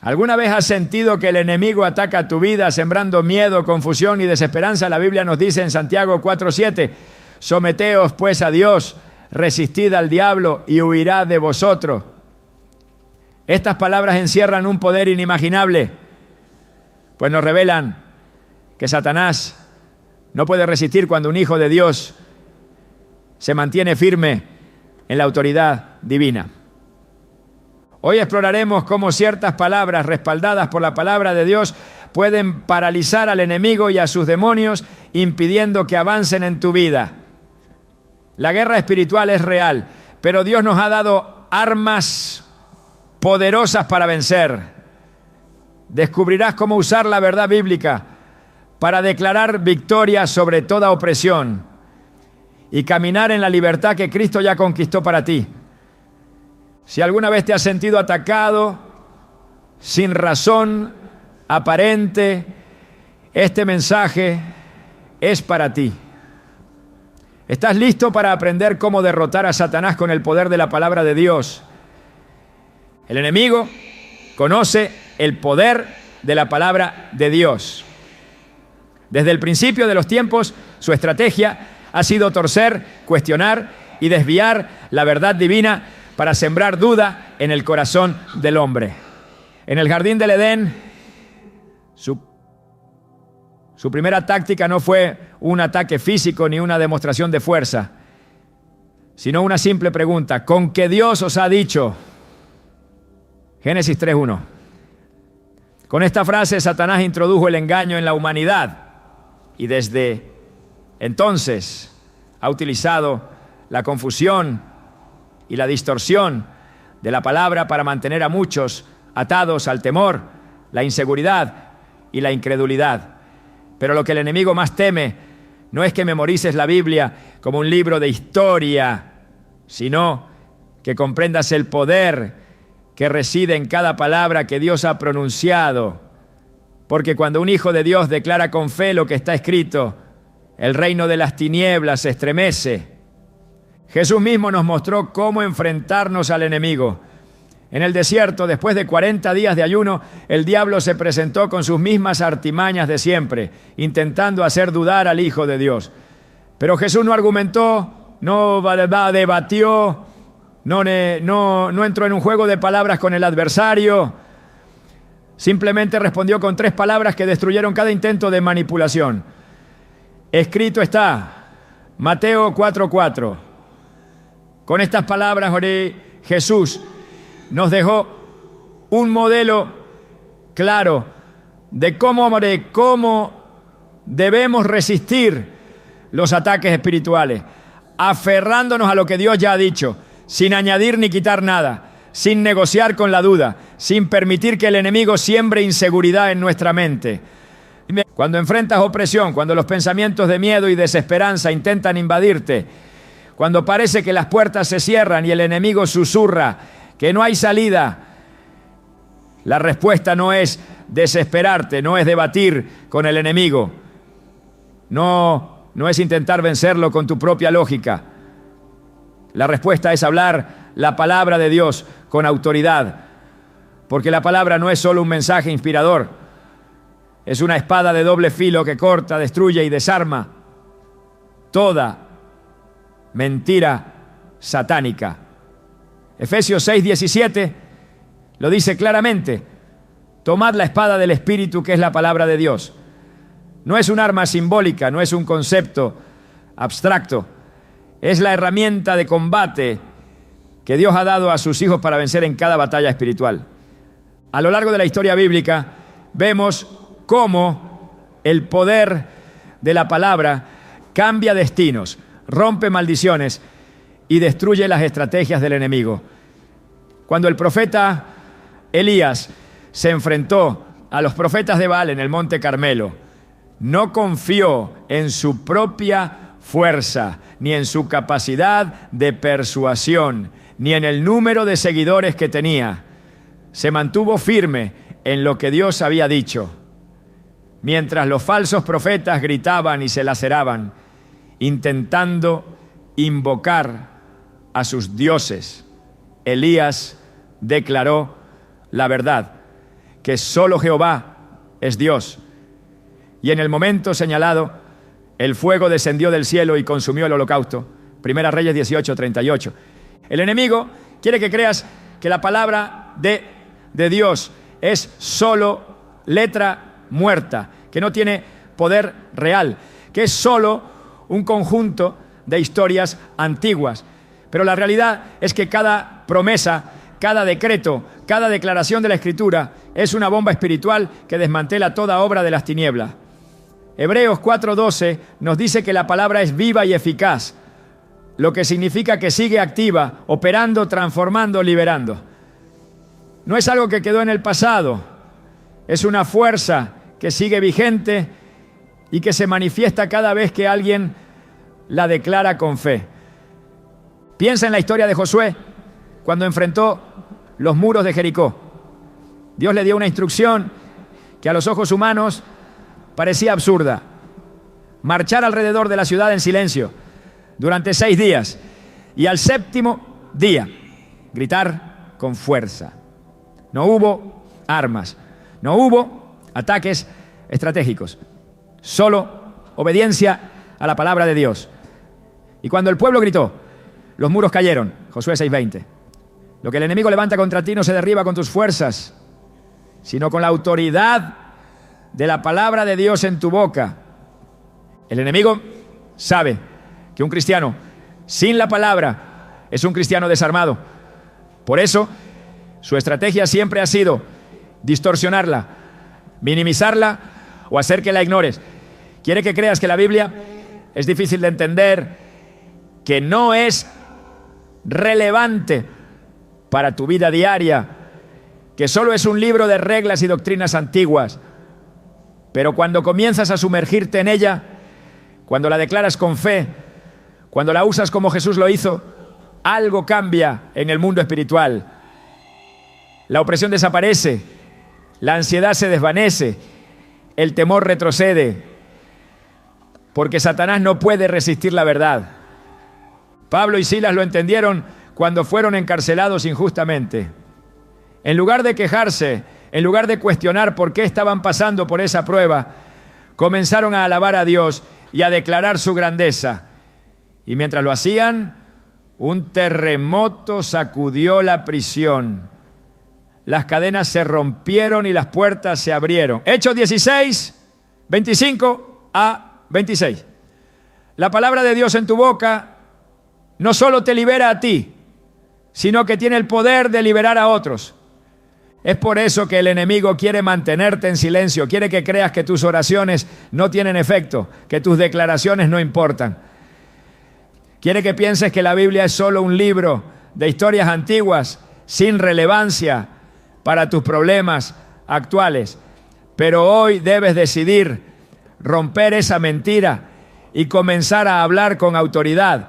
¿Alguna vez has sentido que el enemigo ataca tu vida sembrando miedo, confusión y desesperanza? La Biblia nos dice en Santiago 4:7, someteos pues a Dios, resistid al diablo y huirá de vosotros. Estas palabras encierran un poder inimaginable, pues nos revelan que Satanás no puede resistir cuando un hijo de Dios se mantiene firme en la autoridad divina. Hoy exploraremos cómo ciertas palabras respaldadas por la palabra de Dios pueden paralizar al enemigo y a sus demonios, impidiendo que avancen en tu vida. La guerra espiritual es real, pero Dios nos ha dado armas poderosas para vencer. Descubrirás cómo usar la verdad bíblica para declarar victoria sobre toda opresión y caminar en la libertad que Cristo ya conquistó para ti. Si alguna vez te has sentido atacado sin razón aparente, este mensaje es para ti. ¿Estás listo para aprender cómo derrotar a Satanás con el poder de la palabra de Dios? El enemigo conoce el poder de la palabra de Dios. Desde el principio de los tiempos, su estrategia ha sido torcer, cuestionar y desviar la verdad divina para sembrar duda en el corazón del hombre. En el jardín del Edén, su primera táctica no fue un ataque físico ni una demostración de fuerza, sino una simple pregunta: ¿con qué Dios os ha dicho? Génesis 3:1. Con esta frase Satanás introdujo el engaño en la humanidad y desde entonces ha utilizado la confusión y la distorsión de la palabra para mantener a muchos atados al temor, la inseguridad y la incredulidad. Pero lo que el enemigo más teme no es que memorices la Biblia como un libro de historia, sino que comprendas el poder que reside en cada palabra que Dios ha pronunciado. Porque cuando un hijo de Dios declara con fe lo que está escrito, el reino de las tinieblas se estremece. Jesús mismo nos mostró cómo enfrentarnos al enemigo. En el desierto, después de 40 días de ayuno, el diablo se presentó con sus mismas artimañas de siempre, intentando hacer dudar al Hijo de Dios. Pero Jesús no argumentó, no debatió, no entró en un juego de palabras con el adversario. Simplemente respondió con 3 palabras que destruyeron cada intento de manipulación. Escrito está, Mateo 4:4. Con estas palabras, Jesús nos dejó un modelo claro de cómo debemos resistir los ataques espirituales, aferrándonos a lo que Dios ya ha dicho, sin añadir ni quitar nada, sin negociar con la duda, sin permitir que el enemigo siembre inseguridad en nuestra mente. Cuando enfrentas opresión, cuando los pensamientos de miedo y desesperanza intentan invadirte, cuando parece que las puertas se cierran y el enemigo susurra que no hay salida, la respuesta no es desesperarte, no es debatir con el enemigo, no es intentar vencerlo con tu propia lógica. La respuesta es hablar la palabra de Dios con autoridad, porque la palabra no es solo un mensaje inspirador, es una espada de doble filo que corta, destruye y desarma toda mentira satánica. Efesios 6:17 lo dice claramente: tomad la espada del Espíritu, que es la palabra de Dios. No es un arma simbólica, no es un concepto abstracto, es la herramienta de combate que Dios ha dado a sus hijos para vencer en cada batalla espiritual. A lo largo de la historia bíblica vemos cómo el poder de la palabra cambia destinos, rompe maldiciones y destruye las estrategias del enemigo. Cuando el profeta Elías se enfrentó a los profetas de Baal en el Monte Carmelo, no confió en su propia fuerza, ni en su capacidad de persuasión, ni en el número de seguidores que tenía. Se mantuvo firme en lo que Dios había dicho. Mientras los falsos profetas gritaban y se laceraban, intentando invocar a sus dioses, Elías declaró la verdad, que solo Jehová es Dios. Y en el momento señalado, el fuego descendió del cielo y consumió el holocausto. Primera Reyes 18:38. El enemigo quiere que creas que la palabra de Dios es solo letra muerta, que no tiene poder real, que es solo un conjunto de historias antiguas. Pero la realidad es que cada promesa, cada decreto, cada declaración de la Escritura es una bomba espiritual que desmantela toda obra de las tinieblas. Hebreos 4:12 nos dice que la palabra es viva y eficaz, lo que significa que sigue activa, operando, transformando, liberando. No es algo que quedó en el pasado, es una fuerza que sigue vigente y que se manifiesta cada vez que alguien la declara con fe. Piensa en la historia de Josué cuando enfrentó los muros de Jericó. Dios le dio una instrucción que a los ojos humanos parecía absurda: marchar alrededor de la ciudad en silencio durante 6 días y al 7º día gritar con fuerza. No hubo armas, no hubo ataques estratégicos, solo obediencia a la palabra de Dios. Y cuando el pueblo gritó, los muros cayeron. Josué 6:20. Lo que el enemigo levanta contra ti no se derriba con tus fuerzas, sino con la autoridad de la palabra de Dios en tu boca. El enemigo sabe que un cristiano sin la palabra es un cristiano desarmado. Por eso, su estrategia siempre ha sido distorsionarla, minimizarla o hacer que la ignores. Quiere que creas que la Biblia es difícil de entender, que no es relevante para tu vida diaria, que solo es un libro de reglas y doctrinas antiguas. Pero cuando comienzas a sumergirte en ella, cuando la declaras con fe, cuando la usas como Jesús lo hizo, algo cambia en el mundo espiritual. La opresión desaparece, la ansiedad se desvanece, el temor retrocede, porque Satanás no puede resistir la verdad. Pablo y Silas lo entendieron cuando fueron encarcelados injustamente. En lugar de quejarse, en lugar de cuestionar por qué estaban pasando por esa prueba, comenzaron a alabar a Dios y a declarar su grandeza. Y mientras lo hacían, un terremoto sacudió la prisión. Las cadenas se rompieron y las puertas se abrieron. Hechos 16, 25 a 26. La palabra de Dios en tu boca no solo te libera a ti, sino que tiene el poder de liberar a otros. Es por eso que el enemigo quiere mantenerte en silencio, quiere que creas que tus oraciones no tienen efecto, que tus declaraciones no importan. Quiere que pienses que la Biblia es solo un libro de historias antiguas, sin relevancia para tus problemas actuales. Pero hoy debes decidir romper esa mentira y comenzar a hablar con autoridad.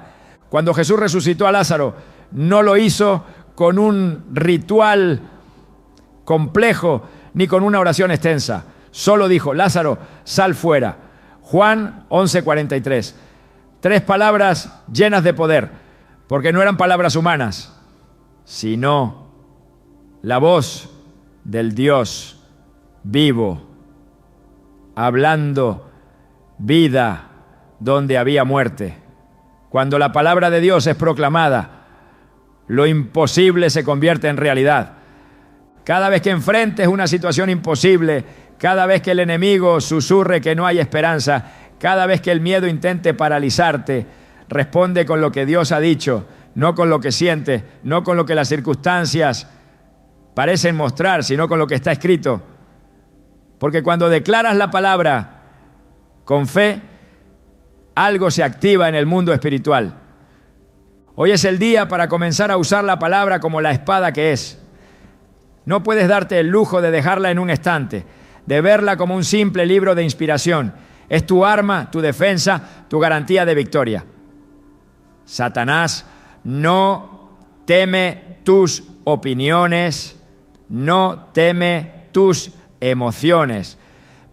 Cuando Jesús resucitó a Lázaro, no lo hizo con un ritual complejo ni con una oración extensa. Solo dijo: Lázaro, sal fuera. Juan 11:43. 3 palabras llenas de poder, porque no eran palabras humanas, sino la voz del Dios vivo, hablando vida donde había muerte. Cuando la palabra de Dios es proclamada, lo imposible se convierte en realidad. Cada vez que enfrentes una situación imposible, cada vez que el enemigo susurre que no hay esperanza, cada vez que el miedo intente paralizarte, responde con lo que Dios ha dicho, no con lo que sientes, no con lo que las circunstancias parecen mostrar, sino con lo que está escrito. Porque cuando declaras la palabra con fe, algo se activa en el mundo espiritual. Hoy es el día para comenzar a usar la palabra como la espada que es. No puedes darte el lujo de dejarla en un estante, de verla como un simple libro de inspiración. Es tu arma, tu defensa, tu garantía de victoria. Satanás no teme tus opiniones, no teme tus emociones,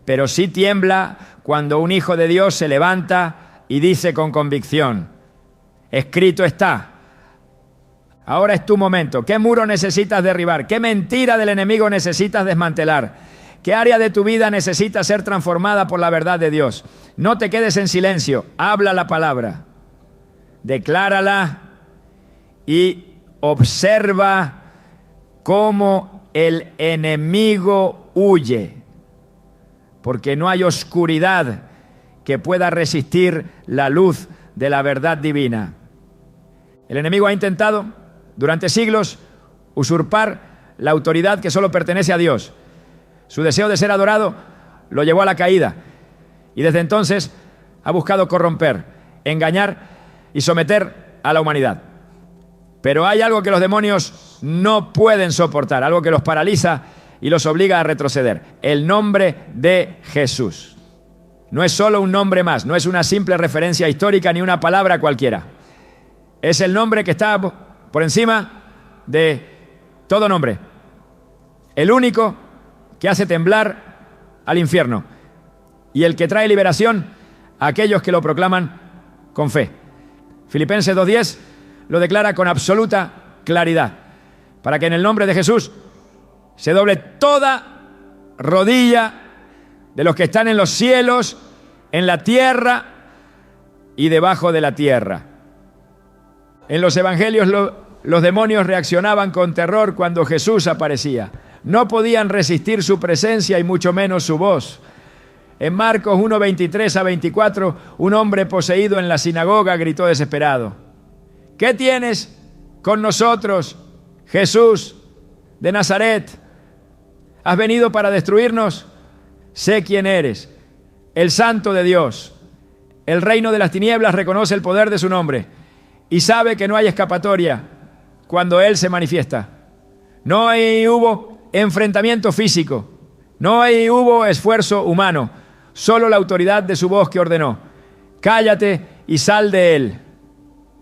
pero sí tiembla cuando un hijo de Dios se levanta y dice con convicción: escrito está, Ahora es tu momento. ¿Qué muro necesitas derribar? ¿Qué mentira del enemigo necesitas desmantelar? ¿Qué área de tu vida necesita ser transformada por la verdad de Dios? No te quedes en silencio. Habla la palabra. Declárala y observa cómo el enemigo huye. Porque no hay oscuridad que pueda resistir la luz de la verdad divina. El enemigo ha intentado durante siglos usurpar la autoridad que solo pertenece a Dios. Su deseo de ser adorado lo llevó a la caída y desde entonces ha buscado corromper, engañar y someter a la humanidad. Pero hay algo que los demonios no pueden soportar, algo que los paraliza y los obliga a retroceder: el nombre de Jesús. No es solo un nombre más, no es una simple referencia histórica ni una palabra cualquiera. Es el nombre que está por encima de todo nombre. El único que hace temblar al infierno y el que trae liberación a aquellos que lo proclaman con fe. Filipenses 2:10 lo declara con absoluta claridad, para que en el nombre de Jesús se doble toda rodilla de los que están en los cielos, en la tierra y debajo de la tierra. En los evangelios los demonios reaccionaban con terror cuando Jesús aparecía. No podían resistir su presencia y mucho menos su voz. En Marcos 1:23-24, un hombre poseído en la sinagoga gritó desesperado: ¿qué tienes con nosotros, Jesús de Nazaret? ¿Has venido para destruirnos? Sé quién eres, el Santo de Dios. El reino de las tinieblas reconoce el poder de su nombre y sabe que no hay escapatoria cuando Él se manifiesta. No hubo enfrentamiento físico, no hubo esfuerzo humano, solo la autoridad de su voz que ordenó: cállate y sal de él.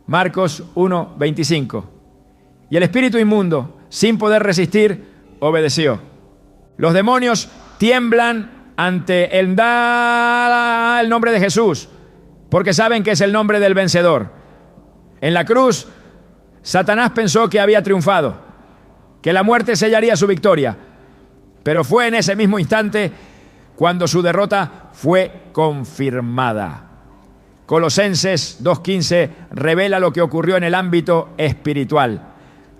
Marcos 1:25. Y el espíritu inmundo, sin poder resistir, obedeció. Los demonios tiemblan ante el nombre de Jesús, porque saben que es el nombre del vencedor. En la cruz, Satanás pensó que había triunfado, que la muerte sellaría su victoria, pero fue en ese mismo instante cuando su derrota fue confirmada. Colosenses 2:15 revela lo que ocurrió en el ámbito espiritual.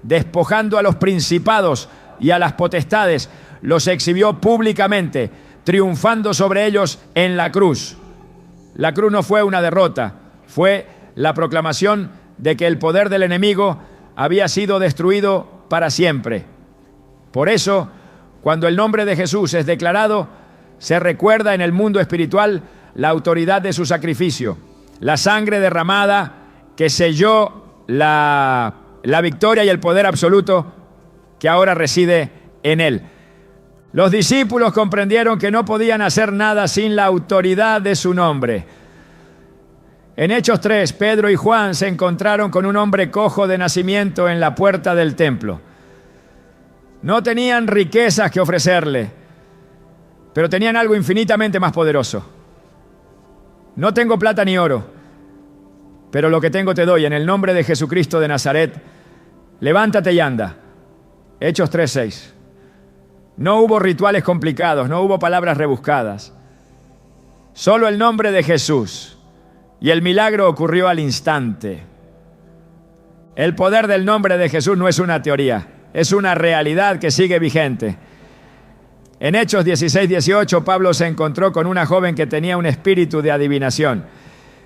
Despojando a los principados y a las potestades, los exhibió públicamente, triunfando sobre ellos en la cruz. La cruz no fue una derrota, fue la proclamación de que el poder del enemigo había sido destruido para siempre. Por eso, cuando el nombre de Jesús es declarado, se recuerda en el mundo espiritual la autoridad de su sacrificio, la sangre derramada que selló la victoria y el poder absoluto que ahora reside en él. Los discípulos comprendieron que no podían hacer nada sin la autoridad de su nombre. En Hechos 3, Pedro y Juan se encontraron con un hombre cojo de nacimiento en la puerta del templo. No tenían riquezas que ofrecerle, pero tenían algo infinitamente más poderoso. No tengo plata ni oro, pero lo que tengo te doy. En el nombre de Jesucristo de Nazaret, levántate y anda. Hechos 3:6. No hubo rituales complicados, no hubo palabras rebuscadas. Solo el nombre de Jesús. Y el milagro ocurrió al instante. El poder del nombre de Jesús no es una teoría, es una realidad que sigue vigente. En Hechos 16-18, Pablo se encontró con una joven que tenía un espíritu de adivinación.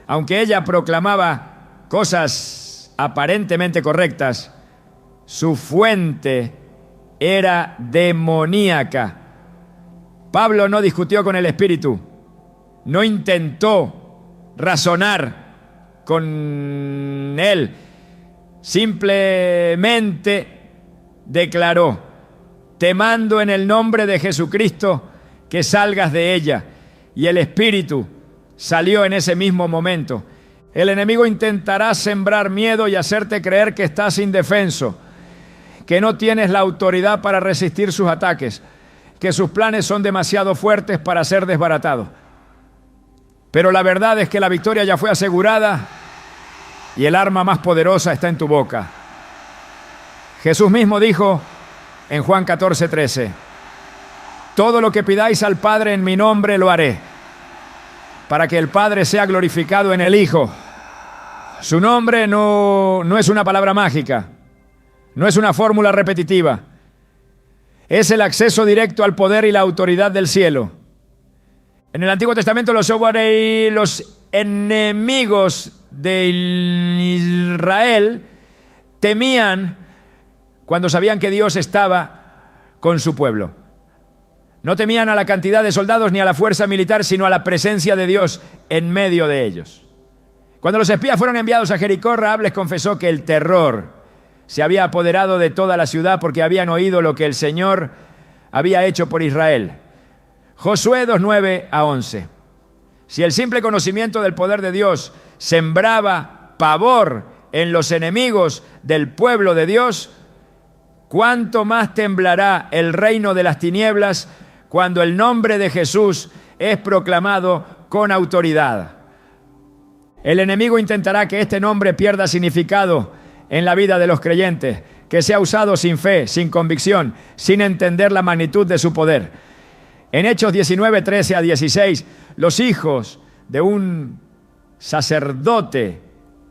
Aunque ella proclamaba cosas aparentemente correctas, su fuente era demoníaca. Pablo no discutió con el espíritu, no intentó razonar con él, simplemente declaró: te mando en el nombre de Jesucristo que salgas de ella. Y el espíritu salió en ese mismo momento. El enemigo intentará sembrar miedo y hacerte creer que estás indefenso, que no tienes la autoridad para resistir sus ataques, que sus planes son demasiado fuertes para ser desbaratados. Pero la verdad es que la victoria ya fue asegurada y el arma más poderosa está en tu boca. Jesús mismo dijo en Juan 14:13, todo lo que pidáis al Padre en mi nombre lo haré, para que el Padre sea glorificado en el Hijo. Su nombre no es una palabra mágica, no es una fórmula repetitiva. Es el acceso directo al poder y la autoridad del cielo. En el Antiguo Testamento los enemigos de Israel temían cuando sabían que Dios estaba con su pueblo. No temían a la cantidad de soldados ni a la fuerza militar, sino a la presencia de Dios en medio de ellos. Cuando los espías fueron enviados a Jericó, Rahab les confesó que el terror se había apoderado de toda la ciudad porque habían oído lo que el Señor había hecho por Israel. Josué 2:9-11. Si el simple conocimiento del poder de Dios sembraba pavor en los enemigos del pueblo de Dios, ¿cuánto más temblará el reino de las tinieblas cuando el nombre de Jesús es proclamado con autoridad? El enemigo intentará que este nombre pierda significado en la vida de los creyentes, que sea usado sin fe, sin convicción, sin entender la magnitud de su poder. En Hechos 19:13-16, los hijos de un sacerdote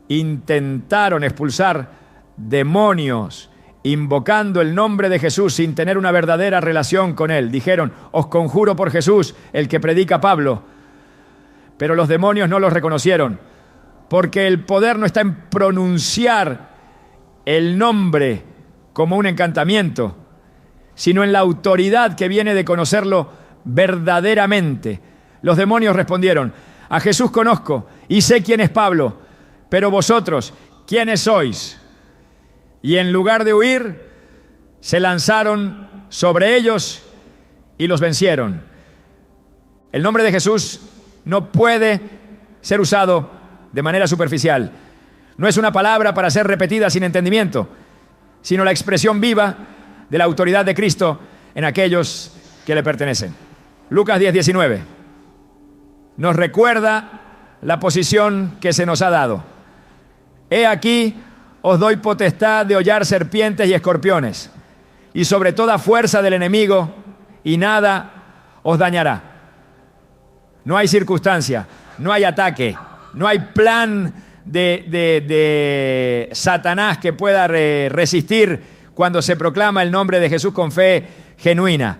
intentaron expulsar demonios invocando el nombre de Jesús sin tener una verdadera relación con él. Dijeron, os conjuro por Jesús, el que predica Pablo. Pero los demonios no los reconocieron, porque el poder no está en pronunciar el nombre como un encantamiento, sino en la autoridad que viene de conocerlo verdaderamente. Los demonios respondieron, a Jesús conozco y sé quién es Pablo, pero vosotros, ¿quiénes sois? Y en lugar de huir, se lanzaron sobre ellos y los vencieron. El nombre de Jesús no puede ser usado de manera superficial. No es una palabra para ser repetida sin entendimiento, sino la expresión viva de la autoridad de Cristo en aquellos que le pertenecen. Lucas 10:19 nos recuerda la posición que se nos ha dado. He aquí, os doy potestad de hollar serpientes y escorpiones, y sobre toda fuerza del enemigo, y nada os dañará. No hay circunstancia, no hay ataque, no hay plan de Satanás que pueda resistir cuando se proclama el nombre de Jesús con fe genuina.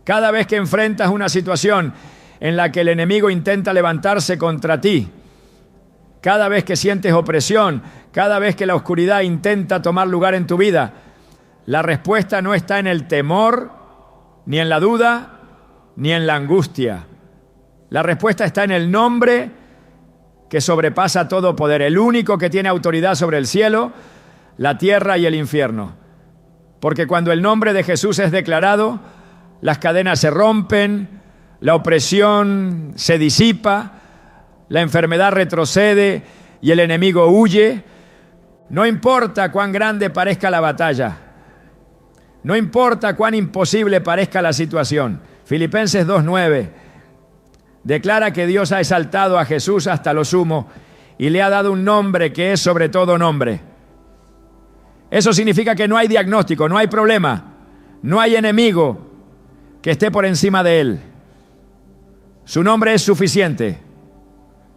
Cada vez que enfrentas una situación en la que el enemigo intenta levantarse contra ti, cada vez que sientes opresión, cada vez que la oscuridad intenta tomar lugar en tu vida, la respuesta no está en el temor, ni en la duda, ni en la angustia. La respuesta está en el nombre que sobrepasa todo poder, el único que tiene autoridad sobre el cielo, la tierra y el infierno. Porque cuando el nombre de Jesús es declarado, las cadenas se rompen, la opresión se disipa, la enfermedad retrocede y el enemigo huye. No importa cuán grande parezca la batalla, no importa cuán imposible parezca la situación. Filipenses 2:9 declara que Dios ha exaltado a Jesús hasta lo sumo y le ha dado un nombre que es sobre todo nombre. Eso significa que no hay diagnóstico, no hay problema, no hay enemigo que esté por encima de él. Su nombre es suficiente,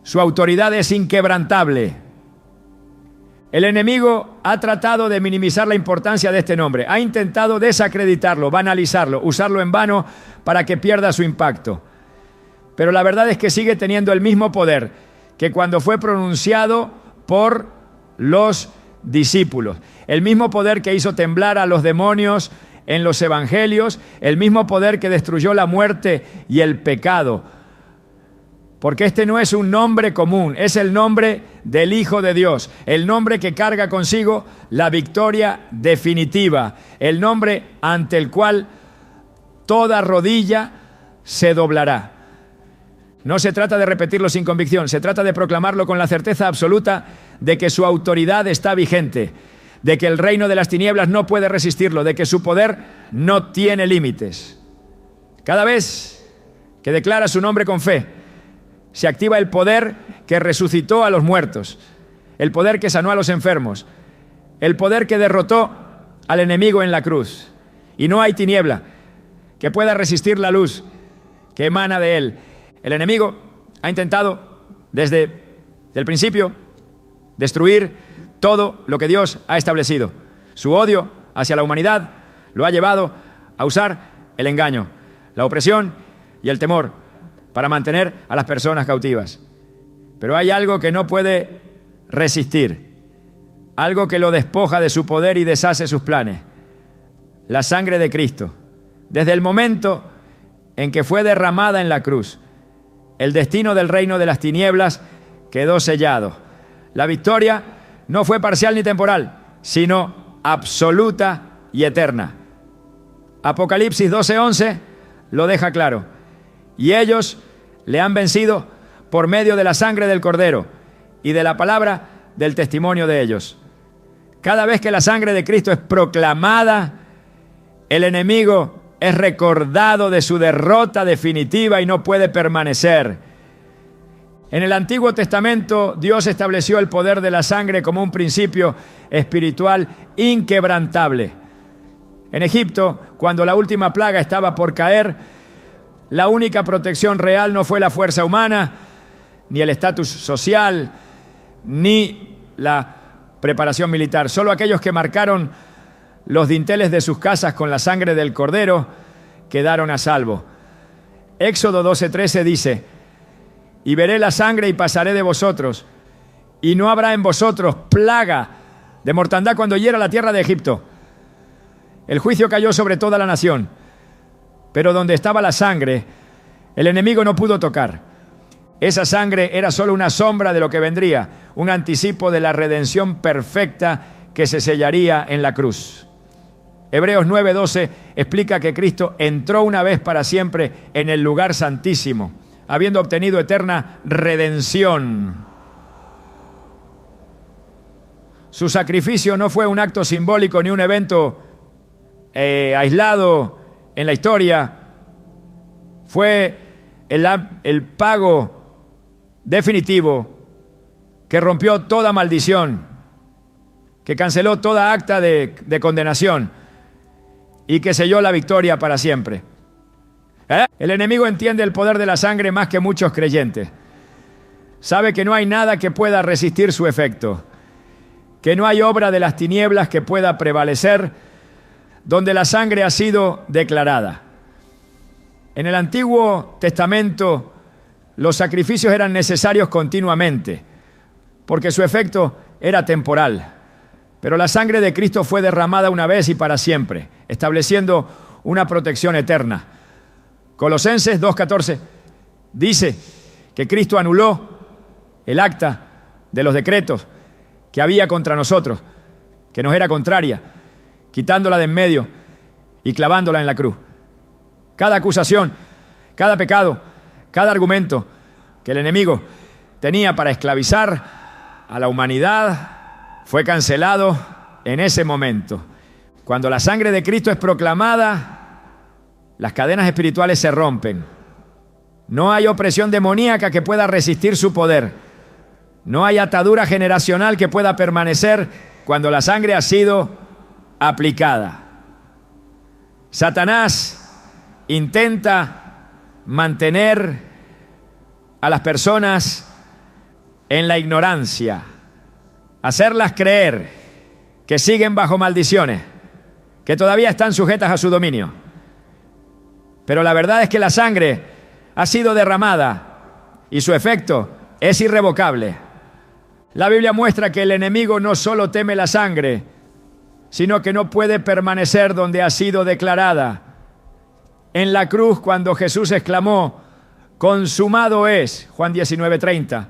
su autoridad es inquebrantable. El enemigo ha tratado de minimizar la importancia de este nombre, ha intentado desacreditarlo, banalizarlo, usarlo en vano para que pierda su impacto. Pero la verdad es que sigue teniendo el mismo poder que cuando fue pronunciado por los discípulos. El mismo poder que hizo temblar a los demonios en los evangelios, el mismo poder que destruyó la muerte y el pecado. Porque este no es un nombre común, es el nombre del Hijo de Dios, el nombre que carga consigo la victoria definitiva, el nombre ante el cual toda rodilla se doblará. No se trata de repetirlo sin convicción, se trata de proclamarlo con la certeza absoluta de que su autoridad está vigente, de que el reino de las tinieblas no puede resistirlo, de que su poder no tiene límites. Cada vez que declara su nombre con fe, se activa el poder que resucitó a los muertos, el poder que sanó a los enfermos, el poder que derrotó al enemigo en la cruz. Y no hay tiniebla que pueda resistir la luz que emana de él. El enemigo ha intentado desde el principio destruir todo lo que Dios ha establecido. Su odio hacia la humanidad lo ha llevado a usar el engaño, la opresión y el temor para mantener a las personas cautivas. Pero hay algo que no puede resistir, algo que lo despoja de su poder y deshace sus planes: la sangre de Cristo. Desde el momento en que fue derramada en la cruz, el destino del reino de las tinieblas quedó sellado. La victoria no fue parcial ni temporal, sino absoluta y eterna. Apocalipsis 12:11 lo deja claro. Y ellos le han vencido por medio de la sangre del Cordero y de la palabra del testimonio de ellos. Cada vez que la sangre de Cristo es proclamada, el enemigo es recordado de su derrota definitiva y no puede permanecer. En el Antiguo Testamento, Dios estableció el poder de la sangre como un principio espiritual inquebrantable. En Egipto, cuando la última plaga estaba por caer, la única protección real no fue la fuerza humana, ni el estatus social, ni la preparación militar. Solo aquellos que marcaron los dinteles de sus casas con la sangre del Cordero quedaron a salvo. Éxodo 12:13 dice: y veré la sangre y pasaré de vosotros, y no habrá en vosotros plaga de mortandad cuando hiera la tierra de Egipto. El juicio cayó sobre toda la nación, pero donde estaba la sangre, el enemigo no pudo tocar. Esa sangre era solo una sombra de lo que vendría, un anticipo de la redención perfecta que se sellaría en la cruz. Hebreos 9:12 explica que Cristo entró una vez para siempre en el lugar santísimo, habiendo obtenido eterna redención. Su sacrificio no fue un acto simbólico ni un evento aislado en la historia. Fue el pago definitivo que rompió toda maldición, que canceló toda acta de condenación y que selló la victoria para siempre. El enemigo entiende el poder de la sangre más que muchos creyentes. Sabe que no hay nada que pueda resistir su efecto, que no hay obra de las tinieblas que pueda prevalecer donde la sangre ha sido declarada. En el Antiguo Testamento, los sacrificios eran necesarios continuamente, porque su efecto era temporal. Pero la sangre de Cristo fue derramada una vez y para siempre, estableciendo una protección eterna. Colosenses 2:14 dice que Cristo anuló el acta de los decretos que había contra nosotros, que nos era contraria, quitándola de en medio y clavándola en la cruz. Cada acusación, cada pecado, cada argumento que el enemigo tenía para esclavizar a la humanidad fue cancelado en ese momento. Cuando la sangre de Cristo es proclamada, las cadenas espirituales se rompen. No hay opresión demoníaca que pueda resistir su poder. No hay atadura generacional que pueda permanecer cuando la sangre ha sido aplicada. Satanás intenta mantener a las personas en la ignorancia, hacerlas creer que siguen bajo maldiciones, que todavía están sujetas a su dominio. Pero la verdad es que la sangre ha sido derramada y su efecto es irrevocable. La Biblia muestra que el enemigo no solo teme la sangre, sino que no puede permanecer donde ha sido declarada. En la cruz, cuando Jesús exclamó: consumado es, Juan 19:30,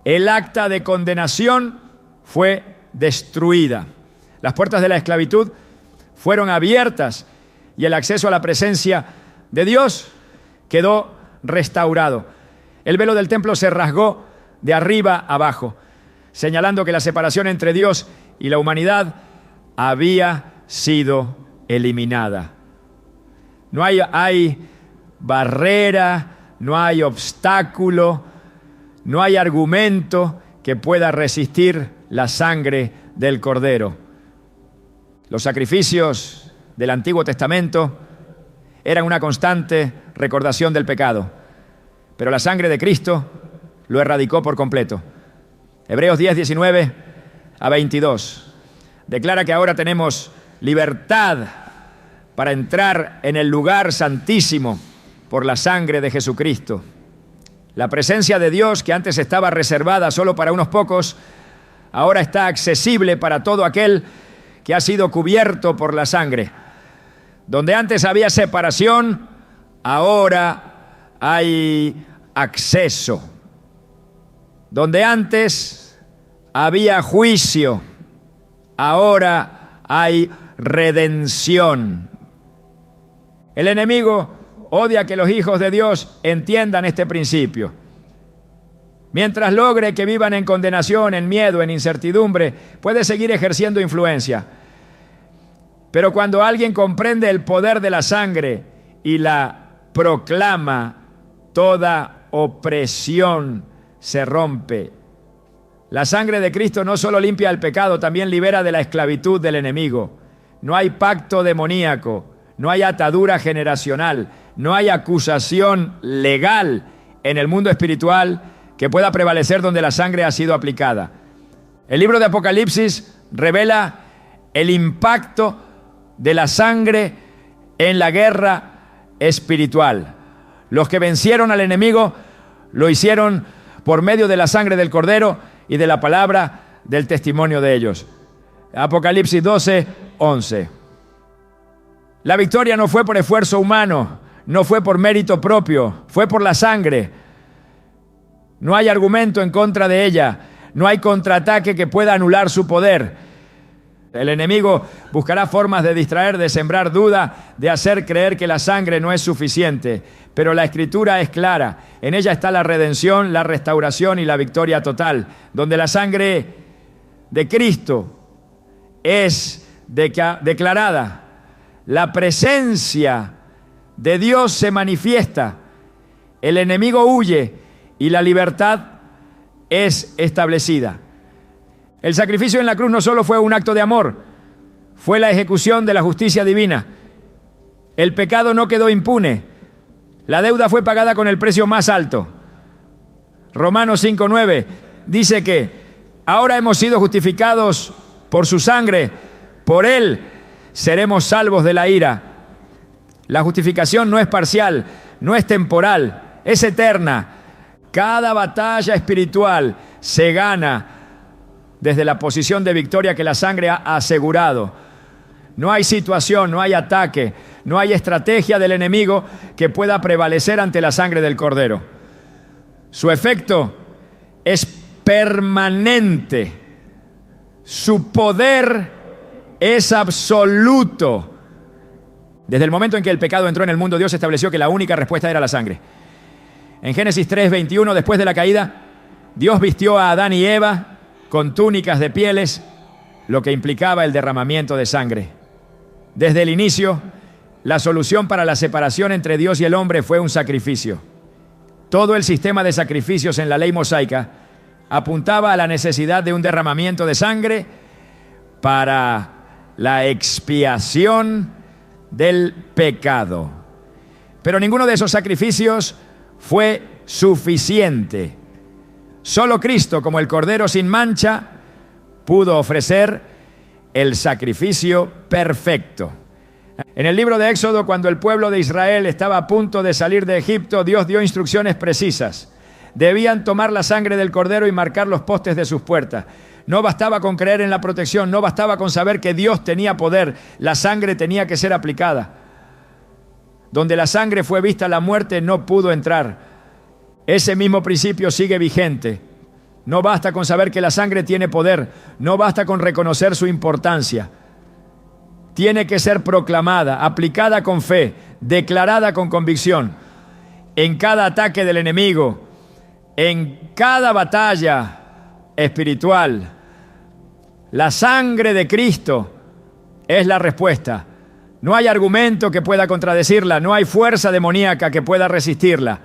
el acta de condenación fue destruida. Las puertas de la esclavitud fueron abiertas y el acceso a la presencia de Dios quedó restaurado. El velo del templo se rasgó de arriba abajo, señalando que la separación entre Dios y la humanidad había sido eliminada. No hay barrera, no hay obstáculo, no hay argumento que pueda resistir la sangre del Cordero. Los sacrificios del Antiguo Testamento eran una constante recordación del pecado, pero la sangre de Cristo lo erradicó por completo. Hebreos 10, 19 a 22 declara que ahora tenemos libertad para entrar en el lugar santísimo por la sangre de Jesucristo. La presencia de Dios, que antes estaba reservada solo para unos pocos, ahora está accesible para todo aquel que ha sido cubierto por la sangre. Donde antes había separación, ahora hay acceso. Donde antes había juicio, ahora hay redención. El enemigo odia que los hijos de Dios entiendan este principio. Mientras logre que vivan en condenación, en miedo, en incertidumbre, puede seguir ejerciendo influencia. Pero cuando alguien comprende el poder de la sangre y la proclama, toda opresión se rompe. La sangre de Cristo no solo limpia el pecado, también libera de la esclavitud del enemigo. No hay pacto demoníaco, no hay atadura generacional, no hay acusación legal en el mundo espiritual que pueda prevalecer donde la sangre ha sido aplicada. El libro de Apocalipsis revela el impacto de la sangre en la guerra espiritual. Los que vencieron al enemigo lo hicieron por medio de la sangre del Cordero y de la palabra del testimonio de ellos. Apocalipsis 12, 11. La victoria no fue por esfuerzo humano, no fue por mérito propio, fue por la sangre. No hay argumento en contra de ella, no hay contraataque que pueda anular su poder. El enemigo buscará formas de distraer, de sembrar duda, de hacer creer que la sangre no es suficiente. Pero la Escritura es clara. En ella está la redención, la restauración y la victoria total. Donde la sangre de Cristo es declarada, la presencia de Dios se manifiesta, el enemigo huye y la libertad es establecida. El sacrificio en la cruz no solo fue un acto de amor, fue la ejecución de la justicia divina. El pecado no quedó impune. La deuda fue pagada con el precio más alto. Romanos 5:9 dice que ahora hemos sido justificados por su sangre, por él seremos salvos de la ira. La justificación no es parcial, no es temporal, es eterna. Cada batalla espiritual se gana desde la posición de victoria que la sangre ha asegurado. No hay situación, no hay ataque, no hay estrategia del enemigo que pueda prevalecer ante la sangre del Cordero. Su efecto es permanente. Su poder es absoluto. Desde el momento en que el pecado entró en el mundo, Dios estableció que la única respuesta era la sangre. En Génesis 3:21, después de la caída, Dios vistió a Adán y Eva con túnicas de pieles, lo que implicaba el derramamiento de sangre. Desde el inicio, la solución para la separación entre Dios y el hombre fue un sacrificio. Todo el sistema de sacrificios en la ley mosaica apuntaba a la necesidad de un derramamiento de sangre para la expiación del pecado. Pero ninguno de esos sacrificios fue suficiente. Solo Cristo, como el Cordero sin mancha, pudo ofrecer el sacrificio perfecto. En el libro de Éxodo, cuando el pueblo de Israel estaba a punto de salir de Egipto, Dios dio instrucciones precisas. Debían tomar la sangre del Cordero y marcar los postes de sus puertas. No bastaba con creer en la protección, no bastaba con saber que Dios tenía poder. La sangre tenía que ser aplicada. Donde la sangre fue vista, la muerte no pudo entrar. Ese mismo principio sigue vigente. No basta con saber que la sangre tiene poder, no basta con reconocer su importancia. Tiene que ser proclamada, aplicada con fe, declarada con convicción. En cada ataque del enemigo, en cada batalla espiritual, la sangre de Cristo es la respuesta. No hay argumento que pueda contradecirla, no hay fuerza demoníaca que pueda resistirla.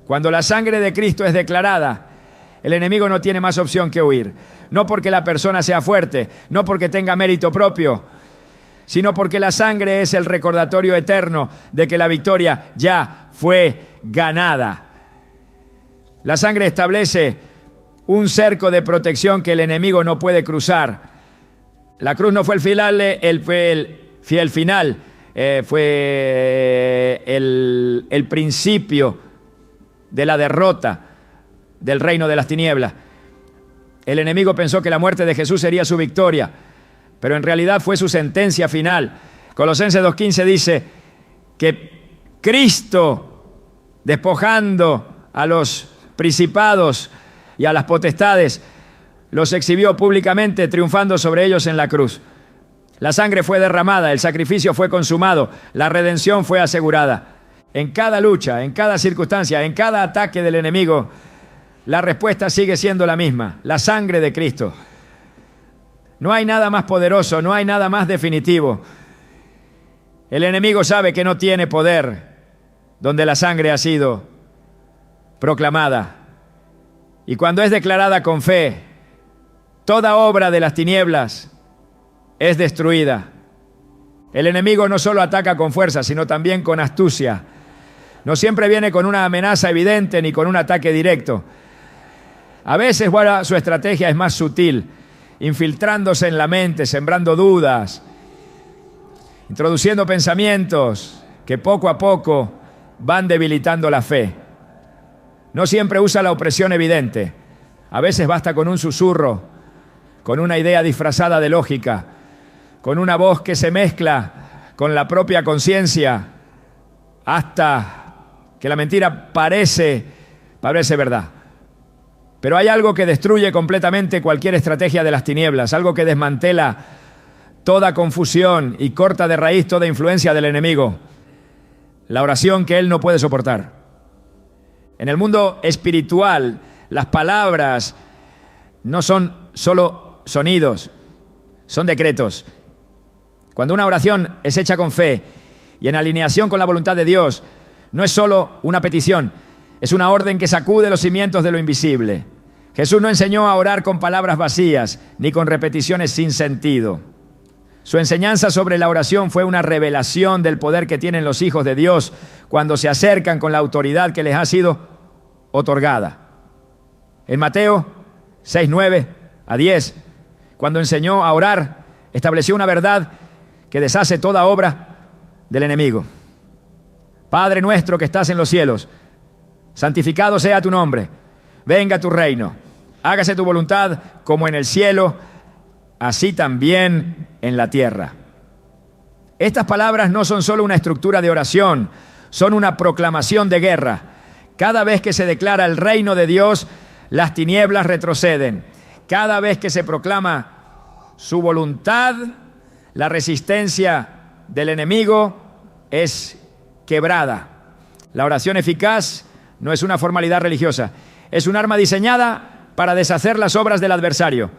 Cuando la sangre de Cristo es declarada, el enemigo no tiene más opción que huir. No porque la persona sea fuerte, no porque tenga mérito propio, sino porque la sangre es el recordatorio eterno de que la victoria ya fue ganada. La sangre establece un cerco de protección que el enemigo no puede cruzar. La cruz no fue el final, fue el principio de la derrota del reino de las tinieblas. El enemigo pensó que la muerte de Jesús sería su victoria, pero en realidad fue su sentencia final. Colosenses 2:15 dice que Cristo, despojando a los principados y a las potestades, los exhibió públicamente, triunfando sobre ellos en la cruz. La sangre fue derramada, el sacrificio fue consumado, la redención fue asegurada. En cada lucha, en cada circunstancia, en cada ataque del enemigo, la respuesta sigue siendo la misma: la sangre de Cristo. No hay nada más poderoso, no hay nada más definitivo. El enemigo sabe que no tiene poder donde la sangre ha sido proclamada. Y cuando es declarada con fe, toda obra de las tinieblas es destruida. El enemigo no solo ataca con fuerza, sino también con astucia. No siempre viene con una amenaza evidente ni con un ataque directo. A veces, bueno, su estrategia es más sutil, infiltrándose en la mente, sembrando dudas, introduciendo pensamientos que poco a poco van debilitando la fe. No siempre usa la opresión evidente. A veces basta con un susurro, con una idea disfrazada de lógica, con una voz que se mezcla con la propia conciencia, hasta que la mentira parece verdad. Pero hay algo que destruye completamente cualquier estrategia de las tinieblas, algo que desmantela toda confusión y corta de raíz toda influencia del enemigo: la oración que él no puede soportar. En el mundo espiritual, las palabras no son solo sonidos, son decretos. Cuando una oración es hecha con fe y en alineación con la voluntad de Dios, no es solo una petición, es una orden que sacude los cimientos de lo invisible. Jesús no enseñó a orar con palabras vacías ni con repeticiones sin sentido. Su enseñanza sobre la oración fue una revelación del poder que tienen los hijos de Dios cuando se acercan con la autoridad que les ha sido otorgada. En Mateo 6:9-10, cuando enseñó a orar, estableció una verdad que deshace toda obra del enemigo. Padre nuestro que estás en los cielos, santificado sea tu nombre, venga tu reino, hágase tu voluntad como en el cielo, así también en la tierra. Estas palabras no son solo una estructura de oración, son una proclamación de guerra. Cada vez que se declara el reino de Dios, las tinieblas retroceden. Cada vez que se proclama su voluntad, la resistencia del enemigo es quebrada. La oración eficaz no es una formalidad religiosa, es un arma diseñada para deshacer las obras del adversario.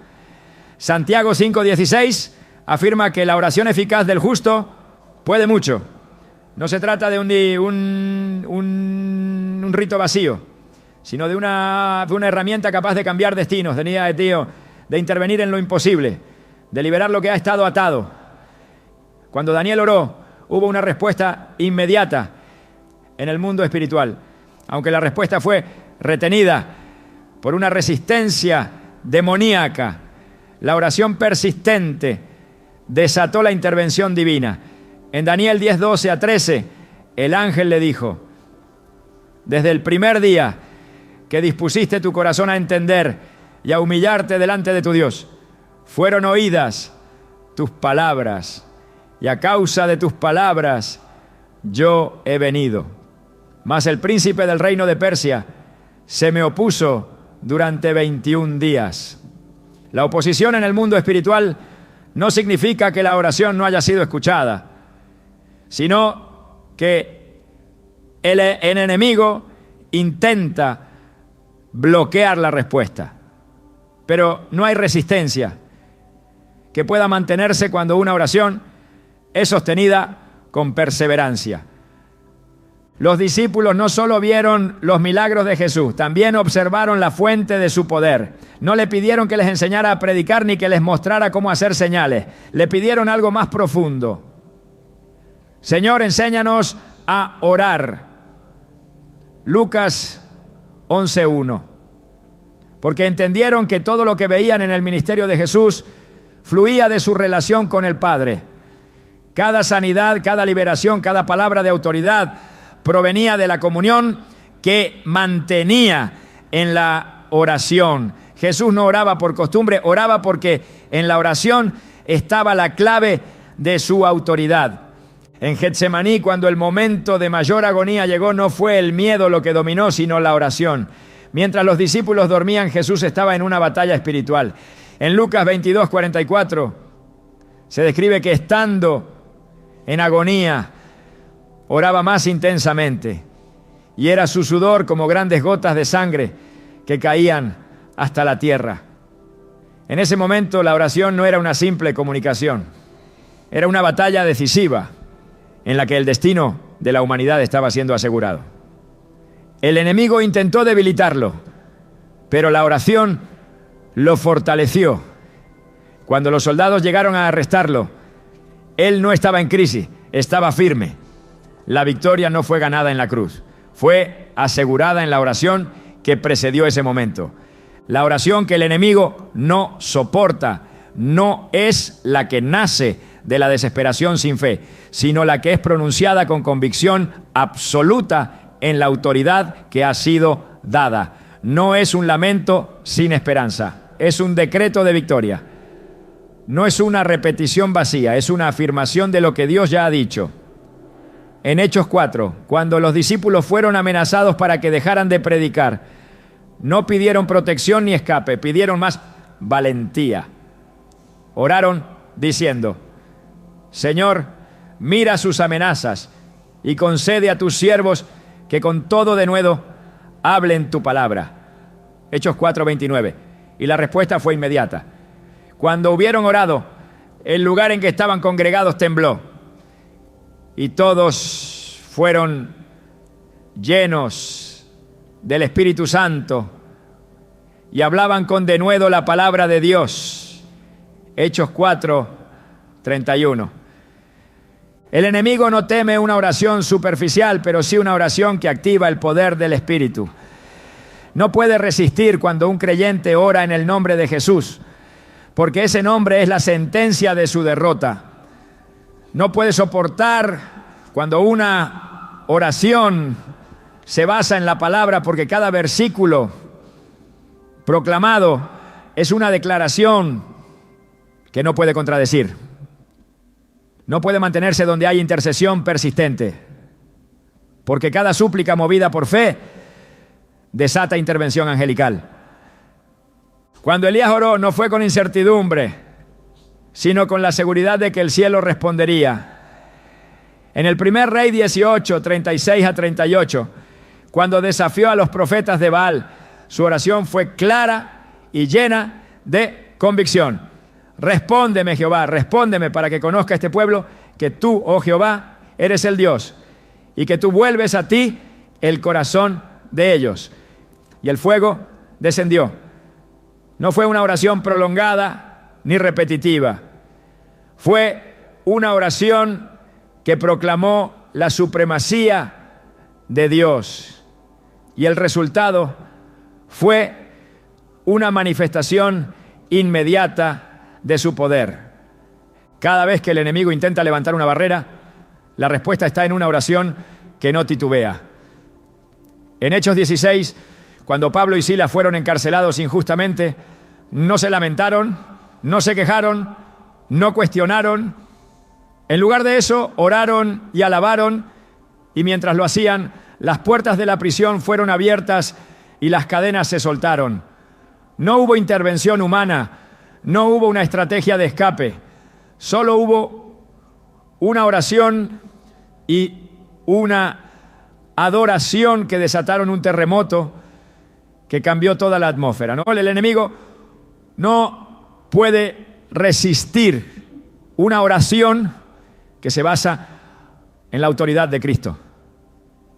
Santiago 5:16 afirma que la oración eficaz del justo puede mucho. No se trata de un rito vacío, sino de una herramienta capaz de cambiar destinos, de intervenir en lo imposible, de liberar lo que ha estado atado. Cuando Daniel oró, hubo una respuesta inmediata en el mundo espiritual, aunque la respuesta fue retenida por una resistencia demoníaca. La oración persistente desató la intervención divina. En Daniel 10:12-13, el ángel le dijo: desde el primer día que dispusiste tu corazón a entender y a humillarte delante de tu Dios, fueron oídas tus palabras, y a causa de tus palabras yo he venido. Mas el príncipe del reino de Persia se me opuso durante 21 días. La oposición en el mundo espiritual no significa que la oración no haya sido escuchada, sino que el enemigo intenta bloquear la respuesta. Pero no hay resistencia que pueda mantenerse cuando una oración es sostenida con perseverancia. Los discípulos no solo vieron los milagros de Jesús, también observaron la fuente de su poder. No le pidieron que les enseñara a predicar ni que les mostrara cómo hacer señales. Le pidieron algo más profundo. Señor, enséñanos a orar. Lucas 11:1. Porque entendieron que todo lo que veían en el ministerio de Jesús fluía de su relación con el Padre. Cada sanidad, cada liberación, cada palabra de autoridad provenía de la comunión que mantenía en la oración. Jesús no oraba por costumbre, oraba porque en la oración estaba la clave de su autoridad. En Getsemaní, cuando el momento de mayor agonía llegó, no fue el miedo lo que dominó, sino la oración. Mientras los discípulos dormían, Jesús estaba en una batalla espiritual. En Lucas 22:44 se describe que estando en agonía, oraba más intensamente, y era su sudor como grandes gotas de sangre que caían hasta la tierra. En ese momento la oración no era una simple comunicación, era una batalla decisiva en la que el destino de la humanidad estaba siendo asegurado. El enemigo intentó debilitarlo, pero la oración lo fortaleció. Cuando los soldados llegaron a arrestarlo, él no estaba en crisis, estaba firme. La victoria no fue ganada en la cruz, fue asegurada en la oración que precedió ese momento. La oración que el enemigo no soporta no es la que nace de la desesperación sin fe, sino la que es pronunciada con convicción absoluta en la autoridad que ha sido dada. No es un lamento sin esperanza, es un decreto de victoria. No es una repetición vacía, es una afirmación de lo que Dios ya ha dicho. En Hechos 4, cuando los discípulos fueron amenazados para que dejaran de predicar, no pidieron protección ni escape, pidieron más valentía. Oraron diciendo: Señor, mira sus amenazas y concede a tus siervos que con todo denuedo hablen tu palabra. Hechos 4:29. Y la respuesta fue inmediata. Cuando hubieron orado, el lugar en que estaban congregados tembló, y todos fueron llenos del Espíritu Santo y hablaban con denuedo la palabra de Dios. Hechos 4:31. El enemigo no teme una oración superficial, pero sí una oración que activa el poder del Espíritu. No puede resistir cuando un creyente ora en el nombre de Jesús, porque ese nombre es la sentencia de su derrota. No puede soportar cuando una oración se basa en la palabra, porque cada versículo proclamado es una declaración que no puede contradecir. No puede mantenerse donde hay intercesión persistente, porque cada súplica movida por fe desata intervención angelical. Cuando Elías oró, no fue con incertidumbre, sino con la seguridad de que el cielo respondería. En el primer Rey 18, 36 a 38, cuando desafió a los profetas de Baal, su oración fue clara y llena de convicción. Respóndeme, Jehová, respóndeme para que conozca este pueblo que tú, oh Jehová, eres el Dios y que tú vuelves a ti el corazón de ellos. Y el fuego descendió. No fue una oración prolongada ni repetitiva. Fue una oración que proclamó la supremacía de Dios. Y el resultado fue una manifestación inmediata de su poder. Cada vez que el enemigo intenta levantar una barrera, la respuesta está en una oración que no titubea. En Hechos 16, cuando Pablo y Silas fueron encarcelados injustamente, no se lamentaron, no se quejaron, no cuestionaron. En lugar de eso, oraron y alabaron, y mientras lo hacían, las puertas de la prisión fueron abiertas y las cadenas se soltaron. No hubo intervención humana, no hubo una estrategia de escape, solo hubo una oración y una adoración que desataron un terremoto que cambió toda la atmósfera, ¿no? El enemigo no puede resistir una oración que se basa en la autoridad de Cristo.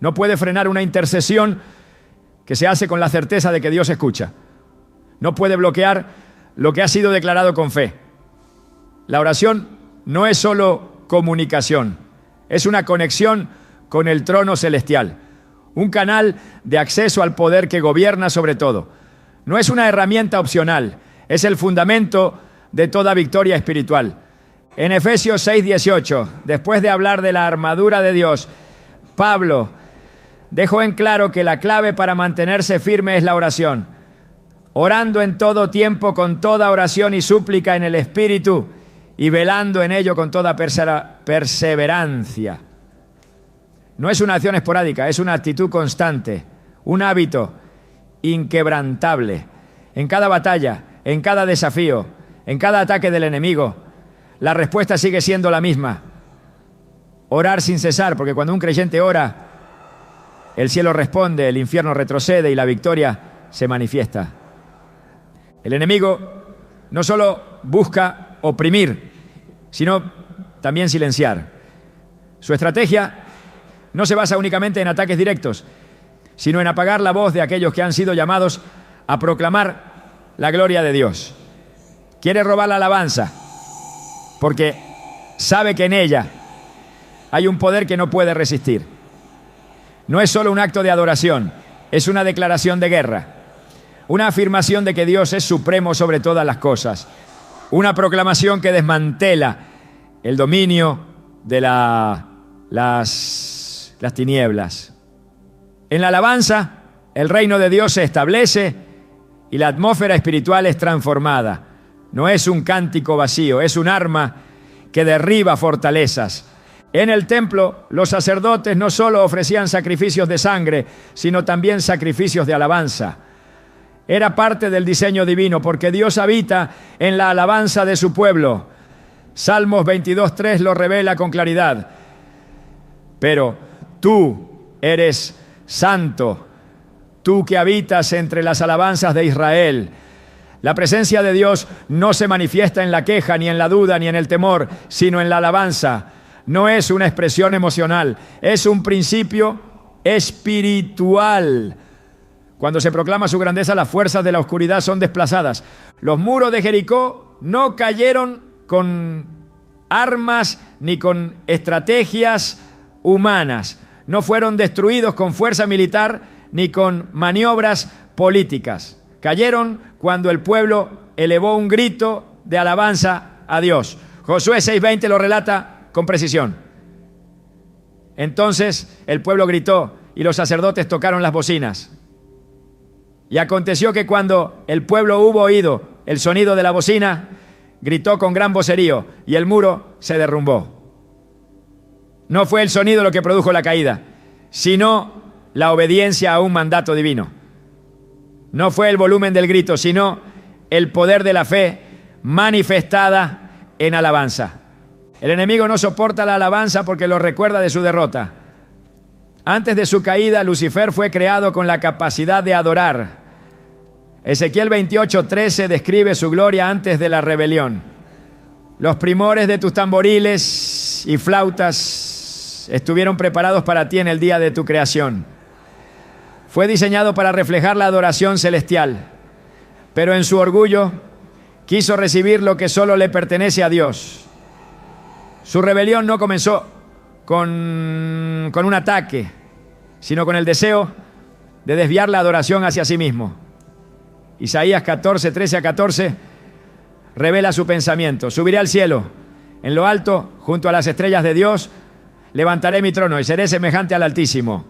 No puede frenar una intercesión que se hace con la certeza de que Dios escucha. No puede bloquear lo que ha sido declarado con fe. La oración no es solo comunicación, es una conexión con el trono celestial, un canal de acceso al poder que gobierna sobre todo. No es una herramienta opcional, es el fundamento de toda victoria espiritual. En Efesios 6:18, después de hablar de la armadura de Dios, Pablo dejó en claro que la clave para mantenerse firme es la oración. Orando en todo tiempo con toda oración y súplica en el Espíritu y velando en ello con toda perseverancia. No es una acción esporádica, es una actitud constante, un hábito inquebrantable. En cada batalla, en cada desafío, en cada ataque del enemigo, la respuesta sigue siendo la misma. Orar sin cesar, porque cuando un creyente ora, el cielo responde, el infierno retrocede y la victoria se manifiesta. El enemigo no solo busca oprimir, sino también silenciar. Su estrategia no se basa únicamente en ataques directos, sino en apagar la voz de aquellos que han sido llamados a proclamar la gloria de Dios. Quiere robar la alabanza, porque sabe que en ella hay un poder que no puede resistir. No es solo un acto de adoración, es una declaración de guerra, una afirmación de que Dios es supremo sobre todas las cosas, una proclamación que desmantela el dominio de las tinieblas. En la alabanza, el reino de Dios se establece y la atmósfera espiritual es transformada. No es un cántico vacío, es un arma que derriba fortalezas. En el templo, los sacerdotes no solo ofrecían sacrificios de sangre, sino también sacrificios de alabanza. Era parte del diseño divino, porque Dios habita en la alabanza de su pueblo. Salmos 22:3 lo revela con claridad. Pero tú eres santo, tú que habitas entre las alabanzas de Israel. La presencia de Dios no se manifiesta en la queja, ni en la duda, ni en el temor, sino en la alabanza. No es una expresión emocional, es un principio espiritual. Cuando se proclama su grandeza, las fuerzas de la oscuridad son desplazadas. Los muros de Jericó no cayeron con armas ni con estrategias humanas. No fueron destruidos con fuerza militar ni con maniobras políticas. Cayeron cuando el pueblo elevó un grito de alabanza a Dios. Josué 6:20 lo relata con precisión. Entonces el pueblo gritó y los sacerdotes tocaron las bocinas. Y aconteció que cuando el pueblo hubo oído el sonido de la bocina, gritó con gran vocerío y el muro se derrumbó. No fue el sonido lo que produjo la caída, sino la obediencia a un mandato divino. No fue el volumen del grito, sino el poder de la fe manifestada en alabanza. El enemigo no soporta la alabanza porque lo recuerda de su derrota. Antes de su caída, Lucifer fue creado con la capacidad de adorar. Ezequiel 28:13 describe su gloria antes de la rebelión. Los primores de tus tamboriles y flautas estuvieron preparados para ti en el día de tu creación. Fue diseñado para reflejar la adoración celestial, pero en su orgullo quiso recibir lo que solo le pertenece a Dios. Su rebelión no comenzó con un ataque, sino con el deseo de desviar la adoración hacia sí mismo. Isaías 14:13-14 revela su pensamiento. Subiré al cielo, en lo alto, junto a las estrellas de Dios, levantaré mi trono y seré semejante al Altísimo.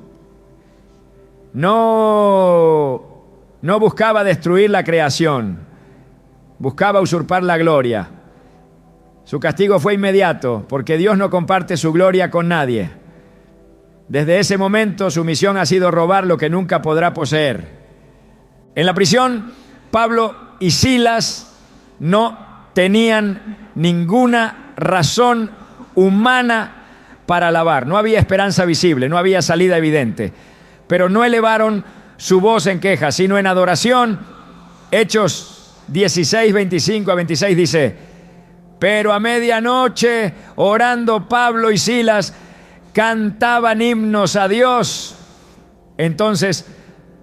No buscaba destruir la creación, buscaba usurpar la gloria. Su castigo fue inmediato, porque Dios no comparte su gloria con nadie. Desde ese momento su misión ha sido robar lo que nunca podrá poseer. En la prisión, Pablo y Silas no tenían ninguna razón humana para alabar. No había esperanza visible, no había salida evidente. Pero no elevaron su voz en queja, sino en adoración. Hechos 16:25-26 dice: pero a medianoche, orando Pablo y Silas, cantaban himnos a Dios Entonces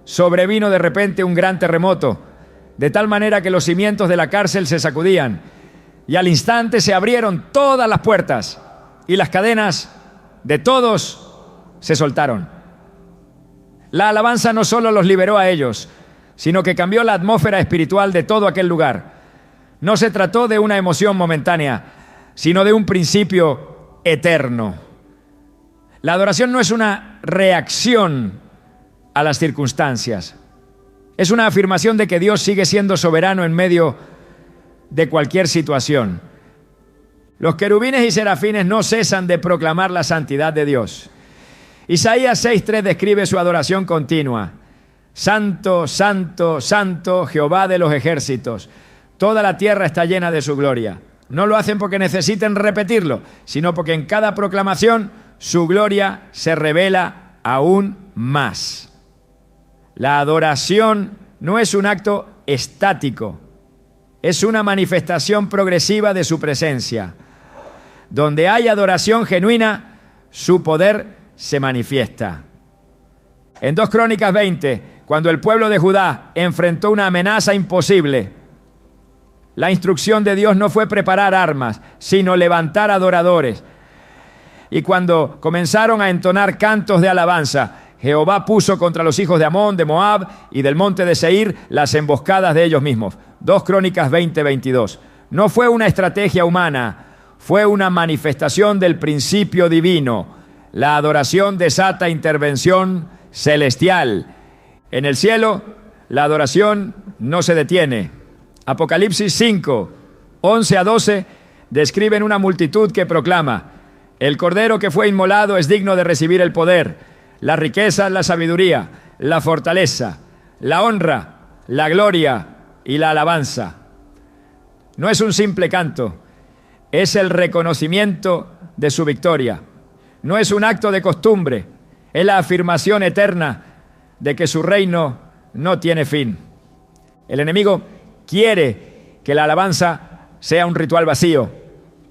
sobrevino de repente un gran terremoto, de tal manera que los cimientos de la cárcel se sacudían, y al instante se abrieron todas las puertas, y las cadenas de todos se soltaron. La alabanza no solo los liberó a ellos, sino que cambió la atmósfera espiritual de todo aquel lugar. No se trató de una emoción momentánea, sino de un principio eterno. La adoración no es una reacción a las circunstancias. Es una afirmación de que Dios sigue siendo soberano en medio de cualquier situación. Los querubines y serafines no cesan de proclamar la santidad de Dios. Isaías 6:3 describe su adoración continua. Santo, santo, santo, Jehová de los ejércitos. Toda la tierra está llena de su gloria. No lo hacen porque necesiten repetirlo, sino porque en cada proclamación su gloria se revela aún más. La adoración no es un acto estático, es una manifestación progresiva de su presencia. Donde hay adoración genuina, su poder se manifiesta. En 2 Crónicas 20, cuando el pueblo de Judá enfrentó una amenaza imposible, la instrucción de Dios no fue preparar armas, sino levantar adoradores. Y cuando comenzaron a entonar cantos de alabanza, Jehová puso contra los hijos de Amón, de Moab y del monte de Seir las emboscadas de ellos mismos. 2 Crónicas 20:22. No fue una estrategia humana, fue una manifestación del principio divino. La adoración desata intervención celestial. En el cielo, la adoración no se detiene. Apocalipsis 5, 11 a 12 describen una multitud que proclama: el Cordero que fue inmolado es digno de recibir el poder, la riqueza, la sabiduría, la fortaleza, la honra, la gloria y la alabanza. No es un simple canto, es el reconocimiento de su victoria. No es un acto de costumbre, es la afirmación eterna de que su reino no tiene fin. El enemigo quiere que la alabanza sea un ritual vacío,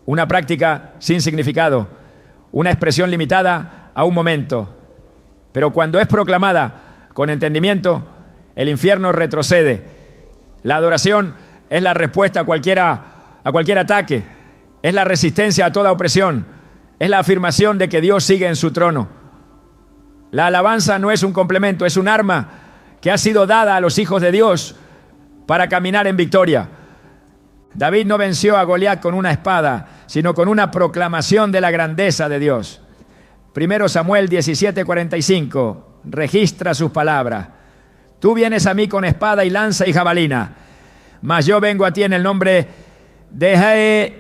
una práctica sin significado, una expresión limitada a un momento. Pero cuando es proclamada con entendimiento, el infierno retrocede. La adoración es la respuesta a cualquier ataque, es la resistencia a toda opresión, es la afirmación de que Dios sigue en su trono. La alabanza no es un complemento, es un arma que ha sido dada a los hijos de Dios para caminar en victoria. David no venció a Goliat con una espada, sino con una proclamación de la grandeza de Dios. 1 Samuel 17:45 registra sus palabras. Tú vienes a mí con espada y lanza y jabalina, mas yo vengo a ti en el nombre de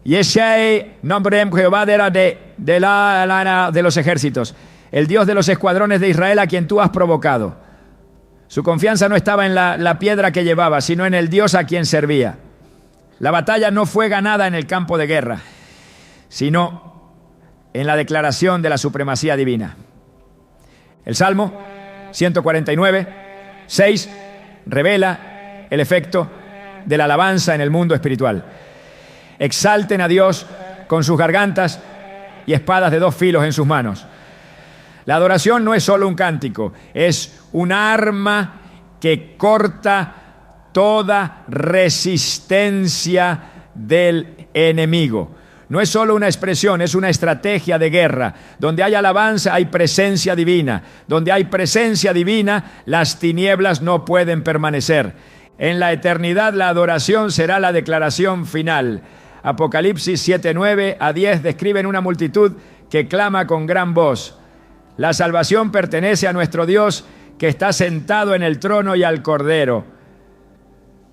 Yeshai, nombre de Jehová de los ejércitos, el Dios de los escuadrones de Israel, a quien tú has provocado. Su confianza no estaba en la piedra que llevaba, sino en el Dios a quien servía. La batalla no fue ganada en el campo de guerra, sino en la declaración de la supremacía divina. El Salmo 149:6 revela el efecto de la alabanza en el mundo espiritual. Exalten a Dios con sus gargantas y espadas de 2 filos en sus manos. La adoración no es solo un cántico, es un arma que corta toda resistencia del enemigo. No es solo una expresión, es una estrategia de guerra. Donde hay alabanza hay presencia divina. Donde hay presencia divina, las tinieblas no pueden permanecer. En la eternidad la adoración será la declaración final. Apocalipsis 7:9 a 10 describen una multitud que clama con gran voz. La salvación pertenece a nuestro Dios, que está sentado en el trono, y al Cordero.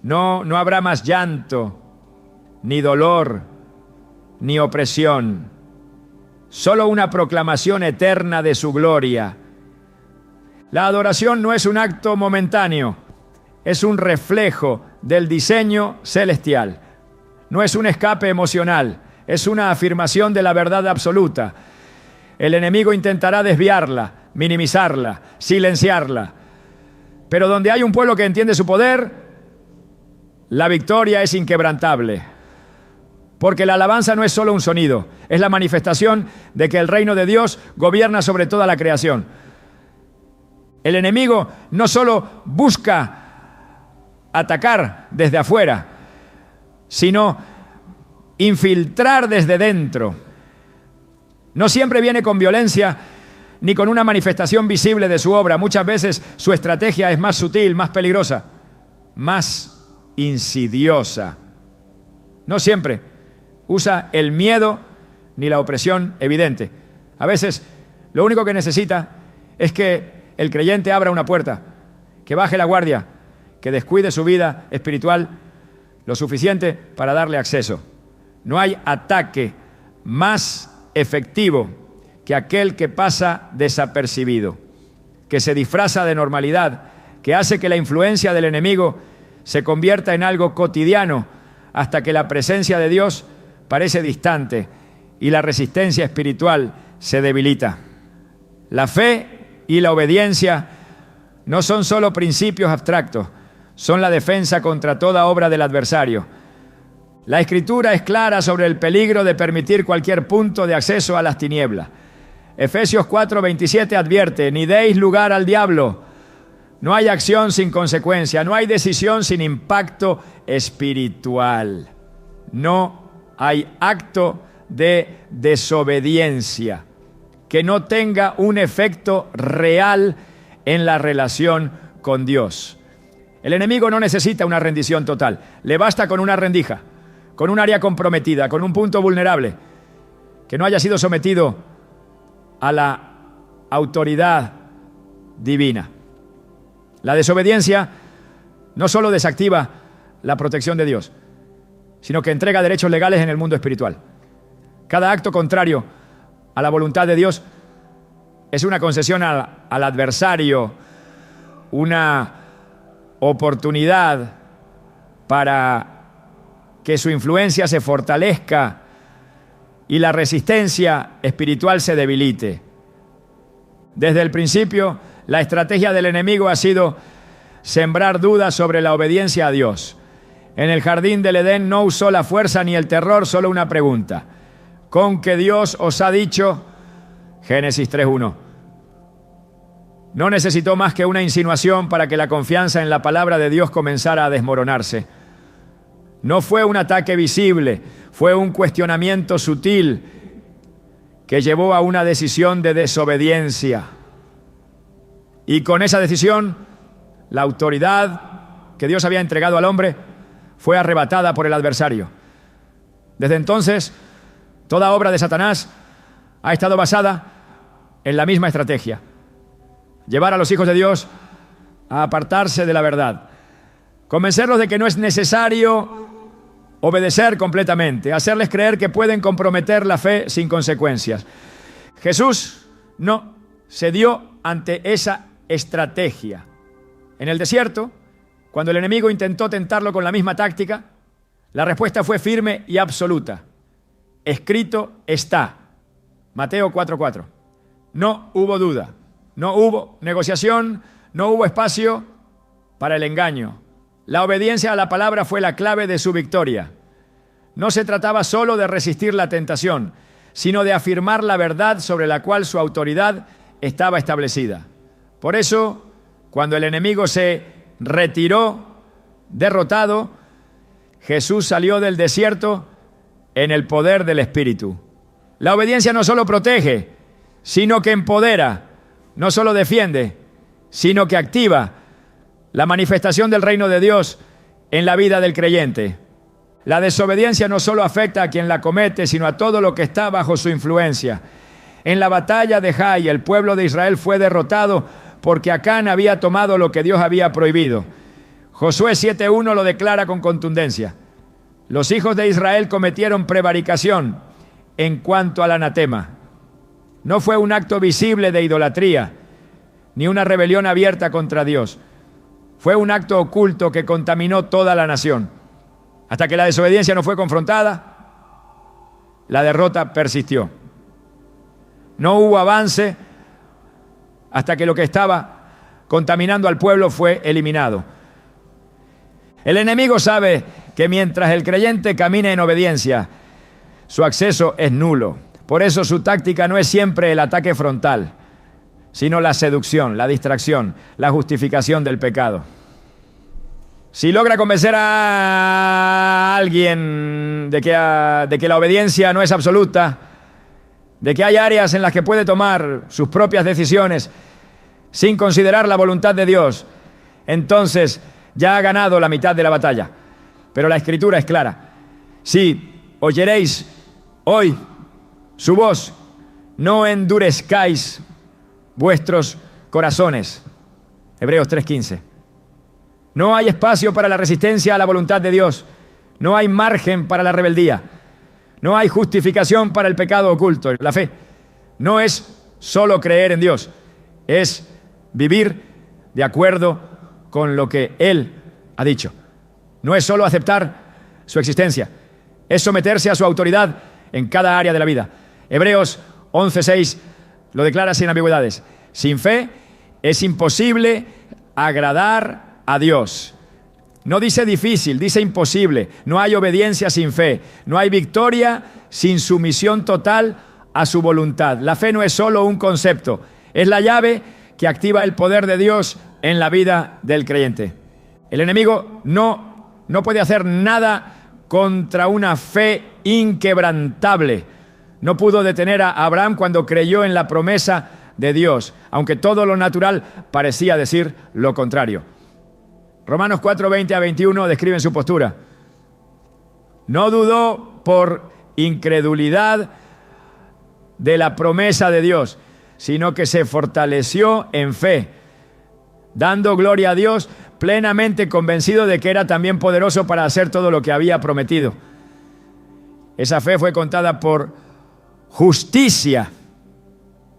No habrá más llanto, ni dolor, ni opresión. Solo una proclamación eterna de su gloria. La adoración no es un acto momentáneo, es un reflejo del diseño celestial. No es un escape emocional, es una afirmación de la verdad absoluta. El enemigo intentará desviarla, minimizarla, silenciarla. Pero donde hay un pueblo que entiende su poder, la victoria es inquebrantable. Porque la alabanza no es solo un sonido, es la manifestación de que el reino de Dios gobierna sobre toda la creación. El enemigo no solo busca atacar desde afuera, sino infiltrar desde dentro. No siempre viene con violencia ni con una manifestación visible de su obra. Muchas veces su estrategia es más sutil, más peligrosa, más insidiosa. No siempre usa el miedo ni la opresión evidente. A veces lo único que necesita es que el creyente abra una puerta, que baje la guardia, que descuide su vida espiritual lo suficiente para darle acceso. No hay ataque más efectivo que aquel que pasa desapercibido, que se disfraza de normalidad, que hace que la influencia del enemigo se convierta en algo cotidiano hasta que la presencia de Dios parece distante y la resistencia espiritual se debilita. La fe y la obediencia no son solo principios abstractos, son la defensa contra toda obra del adversario. La Escritura es clara sobre el peligro de permitir cualquier punto de acceso a las tinieblas. Efesios 4:27 advierte: ni deis lugar al diablo. No hay acción sin consecuencia, no hay decisión sin impacto espiritual. No hay acto de desobediencia que no tenga un efecto real en la relación con Dios. El enemigo no necesita una rendición total, le basta con una rendija, con un área comprometida, con un punto vulnerable, que no haya sido sometido a la autoridad divina. La desobediencia no solo desactiva la protección de Dios, sino que entrega derechos legales en el mundo espiritual. Cada acto contrario a la voluntad de Dios es una concesión al adversario, una oportunidad para que su influencia se fortalezca y la resistencia espiritual se debilite. Desde el principio, la estrategia del enemigo ha sido sembrar dudas sobre la obediencia a Dios. En el jardín del Edén no usó la fuerza ni el terror, solo una pregunta: ¿con qué Dios os ha dicho? Génesis 3:1. No necesitó más que una insinuación para que la confianza en la palabra de Dios comenzara a desmoronarse. No fue un ataque visible, fue un cuestionamiento sutil que llevó a una decisión de desobediencia. Y con esa decisión, la autoridad que Dios había entregado al hombre fue arrebatada por el adversario. Desde entonces, toda obra de Satanás ha estado basada en la misma estrategia: llevar a los hijos de Dios a apartarse de la verdad, convencerlos de que no es necesario obedecer completamente, hacerles creer que pueden comprometer la fe sin consecuencias. Jesús no cedió ante esa estrategia. En el desierto, cuando el enemigo intentó tentarlo con la misma táctica, la respuesta fue firme y absoluta: escrito está. Mateo 4:4. No hubo duda, no hubo negociación, no hubo espacio para el engaño. La obediencia a la palabra fue la clave de su victoria. No se trataba solo de resistir la tentación, sino de afirmar la verdad sobre la cual su autoridad estaba establecida. Por eso, cuando el enemigo se retiró derrotado, Jesús salió del desierto en el poder del Espíritu. La obediencia no solo protege, sino que empodera, no solo defiende, sino que activa la manifestación del reino de Dios en la vida del creyente. La desobediencia no solo afecta a quien la comete, sino a todo lo que está bajo su influencia. En la batalla de Jai, el pueblo de Israel fue derrotado porque Acán había tomado lo que Dios había prohibido. Josué 7:1 lo declara con contundencia: los hijos de Israel cometieron prevaricación en cuanto al anatema. No fue un acto visible de idolatría, ni una rebelión abierta contra Dios. Fue un acto oculto que contaminó toda la nación. Hasta que la desobediencia no fue confrontada, la derrota persistió. No hubo avance hasta que lo que estaba contaminando al pueblo fue eliminado. El enemigo sabe que mientras el creyente camine en obediencia, su acceso es nulo. Por eso su táctica no es siempre el ataque frontal, sino la seducción, la distracción, la justificación del pecado. Si logra convencer a alguien de que la obediencia no es absoluta, de que hay áreas en las que puede tomar sus propias decisiones sin considerar la voluntad de Dios, entonces ya ha ganado la mitad de la batalla. Pero la Escritura es clara. Si oyeréis hoy su voz, no endurezcáis vuestros corazones. Hebreos 3:15. No hay espacio para la resistencia a la voluntad de Dios. No hay margen para la rebeldía. No hay justificación para el pecado oculto. La fe no es solo creer en Dios, es vivir de acuerdo con lo que Él ha dicho. No es solo aceptar su existencia, es someterse a su autoridad en cada área de la vida. Hebreos 11:6 lo declara sin ambigüedades. Sin fe es imposible agradar a Dios. No dice difícil, dice imposible. No hay obediencia sin fe. No hay victoria sin sumisión total a su voluntad. La fe no es solo un concepto, es la llave que activa el poder de Dios en la vida del creyente. El enemigo no puede hacer nada contra una fe inquebrantable. No pudo detener a Abraham cuando creyó en la promesa de Dios, aunque todo lo natural parecía decir lo contrario. Romanos 4:20-21 describen su postura. No dudó por incredulidad de la promesa de Dios, sino que se fortaleció en fe, dando gloria a Dios, plenamente convencido de que era también poderoso para hacer todo lo que había prometido. Esa fe fue contada por justicia,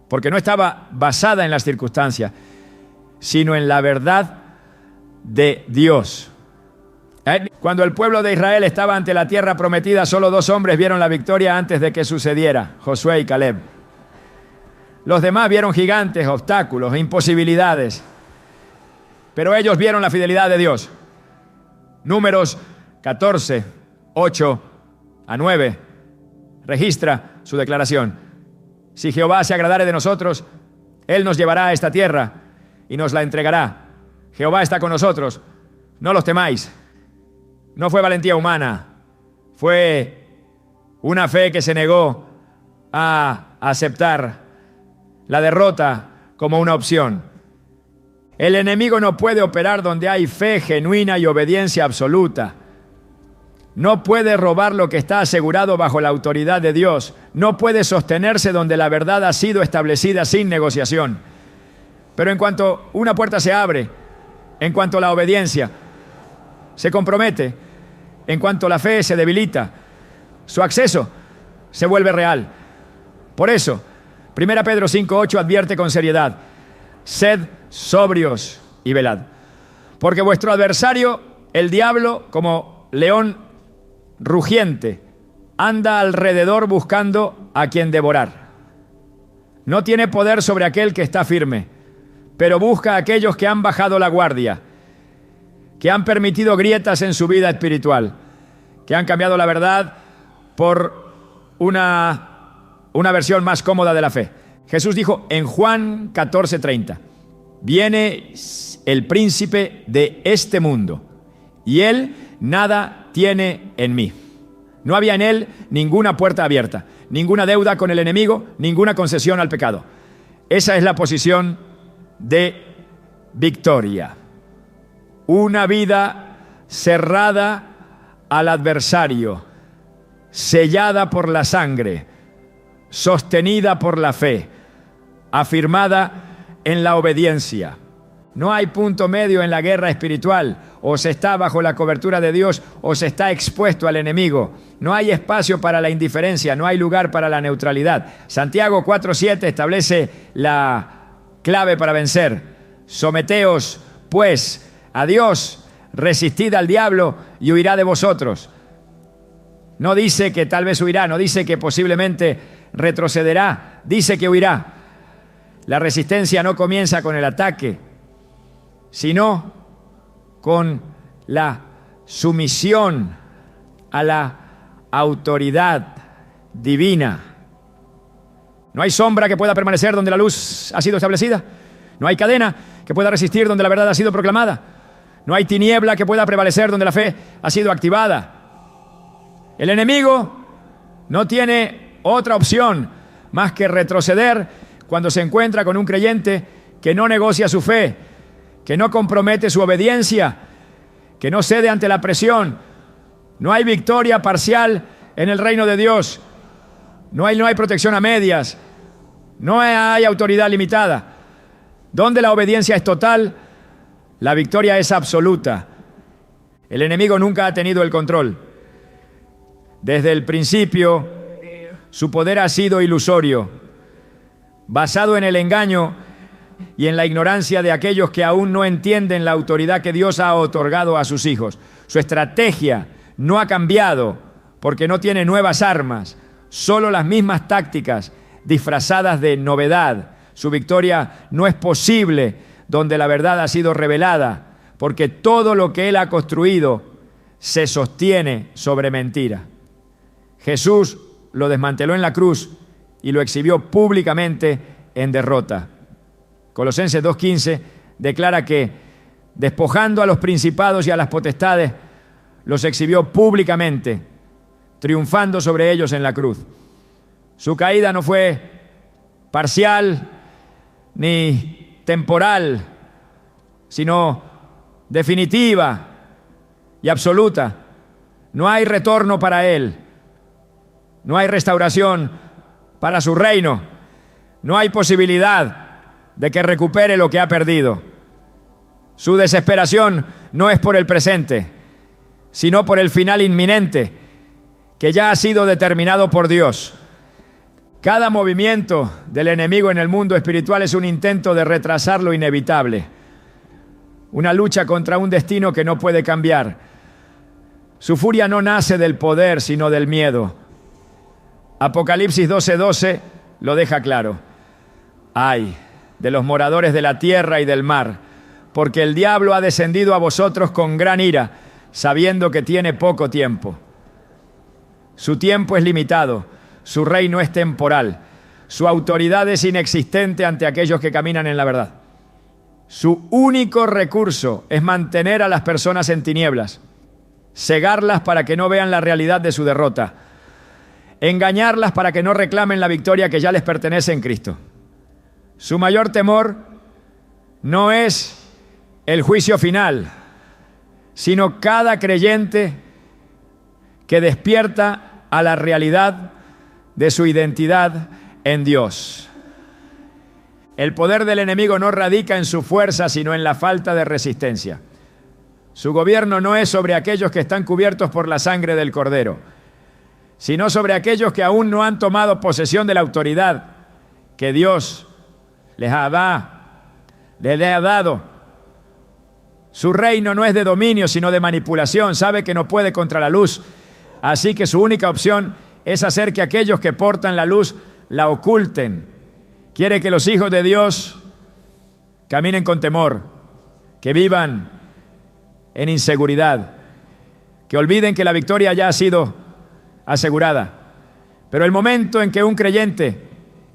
porque no estaba basada en las circunstancias, sino en la verdad de Dios. Cuando el pueblo de Israel estaba ante la tierra prometida, solo 2 hombres vieron la victoria antes de que sucediera: Josué y Caleb. Los demás vieron gigantes, obstáculos, imposibilidades, pero ellos vieron la fidelidad de Dios. Números 14:8-9 registra su declaración. Si Jehová se agradare de nosotros, Él nos llevará a esta tierra y nos la entregará. Jehová está con nosotros, no los temáis. No fue valentía humana, fue una fe que se negó a aceptar la derrota como una opción. El enemigo no puede operar donde hay fe genuina y obediencia absoluta. No puede robar lo que está asegurado bajo la autoridad de Dios. No puede sostenerse donde la verdad ha sido establecida sin negociación. Pero en cuanto una puerta se abre, en cuanto la obediencia se compromete, en cuanto la fe se debilita, su acceso se vuelve real. Por eso, 1 Pedro 5:8 advierte con seriedad: sed sobrios y velad, porque vuestro adversario, el diablo, como león rugiente, anda alrededor buscando a quien devorar. No tiene poder sobre aquel que está firme, pero busca a aquellos que han bajado la guardia, que han permitido grietas en su vida espiritual, que han cambiado la verdad por una versión más cómoda de la fe. Jesús dijo en Juan 14:30, viene el príncipe de este mundo y él nada tiene en mí. No había en él ninguna puerta abierta, ninguna deuda con el enemigo, ninguna concesión al pecado. Esa es la posición de victoria. Una vida cerrada al adversario, sellada por la sangre, sostenida por la fe, afirmada en la obediencia. No hay punto medio en la guerra espiritual. O se está bajo la cobertura de Dios o se está expuesto al enemigo. No hay espacio para la indiferencia, no hay lugar para la neutralidad. Santiago 4:7 establece la clave para vencer. Someteos, pues, a Dios, resistid al diablo y huirá de vosotros. No dice que tal vez huirá, no dice que posiblemente retrocederá, dice que huirá. La resistencia no comienza con el ataque, sino con la sumisión a la autoridad divina. No hay sombra que pueda permanecer donde la luz ha sido establecida. No hay cadena que pueda resistir donde la verdad ha sido proclamada. No hay tiniebla que pueda prevalecer donde la fe ha sido activada. El enemigo no tiene otra opción más que retroceder cuando se encuentra con un creyente que no negocia su fe, que no compromete su obediencia, que no cede ante la presión. No hay victoria parcial en el reino de Dios. No hay protección a medias. No hay autoridad limitada. Donde la obediencia es total, la victoria es absoluta. El enemigo nunca ha tenido el control. Desde el principio, su poder ha sido ilusorio, basado en el engaño y en la ignorancia de aquellos que aún no entienden la autoridad que Dios ha otorgado a sus hijos. Su estrategia no ha cambiado porque no tiene nuevas armas, solo las mismas tácticas disfrazadas de novedad. Su victoria no es posible donde la verdad ha sido revelada, porque todo lo que él ha construido se sostiene sobre mentira. Jesús lo desmanteló en la cruz y lo exhibió públicamente en derrota. Colosenses 2:15 declara que, despojando a los principados y a las potestades, los exhibió públicamente, triunfando sobre ellos en la cruz. Su caída no fue parcial ni temporal, sino definitiva y absoluta. No hay retorno para él. No hay restauración para su reino. No hay posibilidad de que recupere lo que ha perdido. Su desesperación no es por el presente, sino por el final inminente que ya ha sido determinado por Dios. Cada movimiento del enemigo en el mundo espiritual es un intento de retrasar lo inevitable, una lucha contra un destino que no puede cambiar. Su furia no nace del poder, sino del miedo. Apocalipsis 12:12 lo deja claro. Ay de los moradores de la tierra y del mar, porque el diablo ha descendido a vosotros con gran ira, sabiendo que tiene poco tiempo. Su tiempo es limitado, su reino es temporal, su autoridad es inexistente ante aquellos que caminan en la verdad. Su único recurso es mantener a las personas en tinieblas, cegarlas para que no vean la realidad de su derrota, engañarlas para que no reclamen la victoria que ya les pertenece en Cristo. Su mayor temor no es el juicio final, sino cada creyente que despierta a la realidad de su identidad en Dios. El poder del enemigo no radica en su fuerza, sino en la falta de resistencia. Su gobierno no es sobre aquellos que están cubiertos por la sangre del Cordero, sino sobre aquellos que aún no han tomado posesión de la autoridad que Dios les ha dado. Su reino no es de dominio, sino de manipulación. Sabe que no puede contra la luz, así que su única opción es hacer que aquellos que portan la luz la oculten. Quiere que los hijos de Dios caminen con temor, que vivan en inseguridad, que olviden que la victoria ya ha sido asegurada. Pero el momento en que un creyente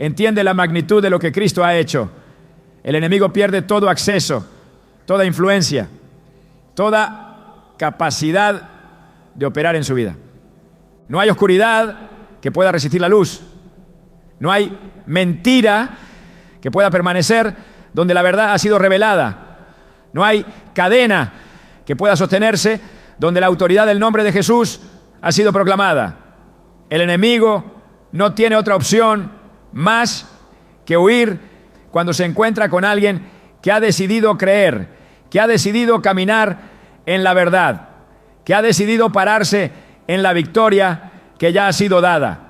entiende la magnitud de lo que Cristo ha hecho, el enemigo pierde todo acceso, toda influencia, toda capacidad de operar en su vida. No hay oscuridad que pueda resistir la luz. No hay mentira que pueda permanecer donde la verdad ha sido revelada. No hay cadena que pueda sostenerse donde la autoridad del nombre de Jesús ha sido proclamada. El enemigo no tiene otra opción más que huir cuando se encuentra con alguien que ha decidido creer, que ha decidido caminar en la verdad, que ha decidido pararse en la victoria que ya ha sido dada.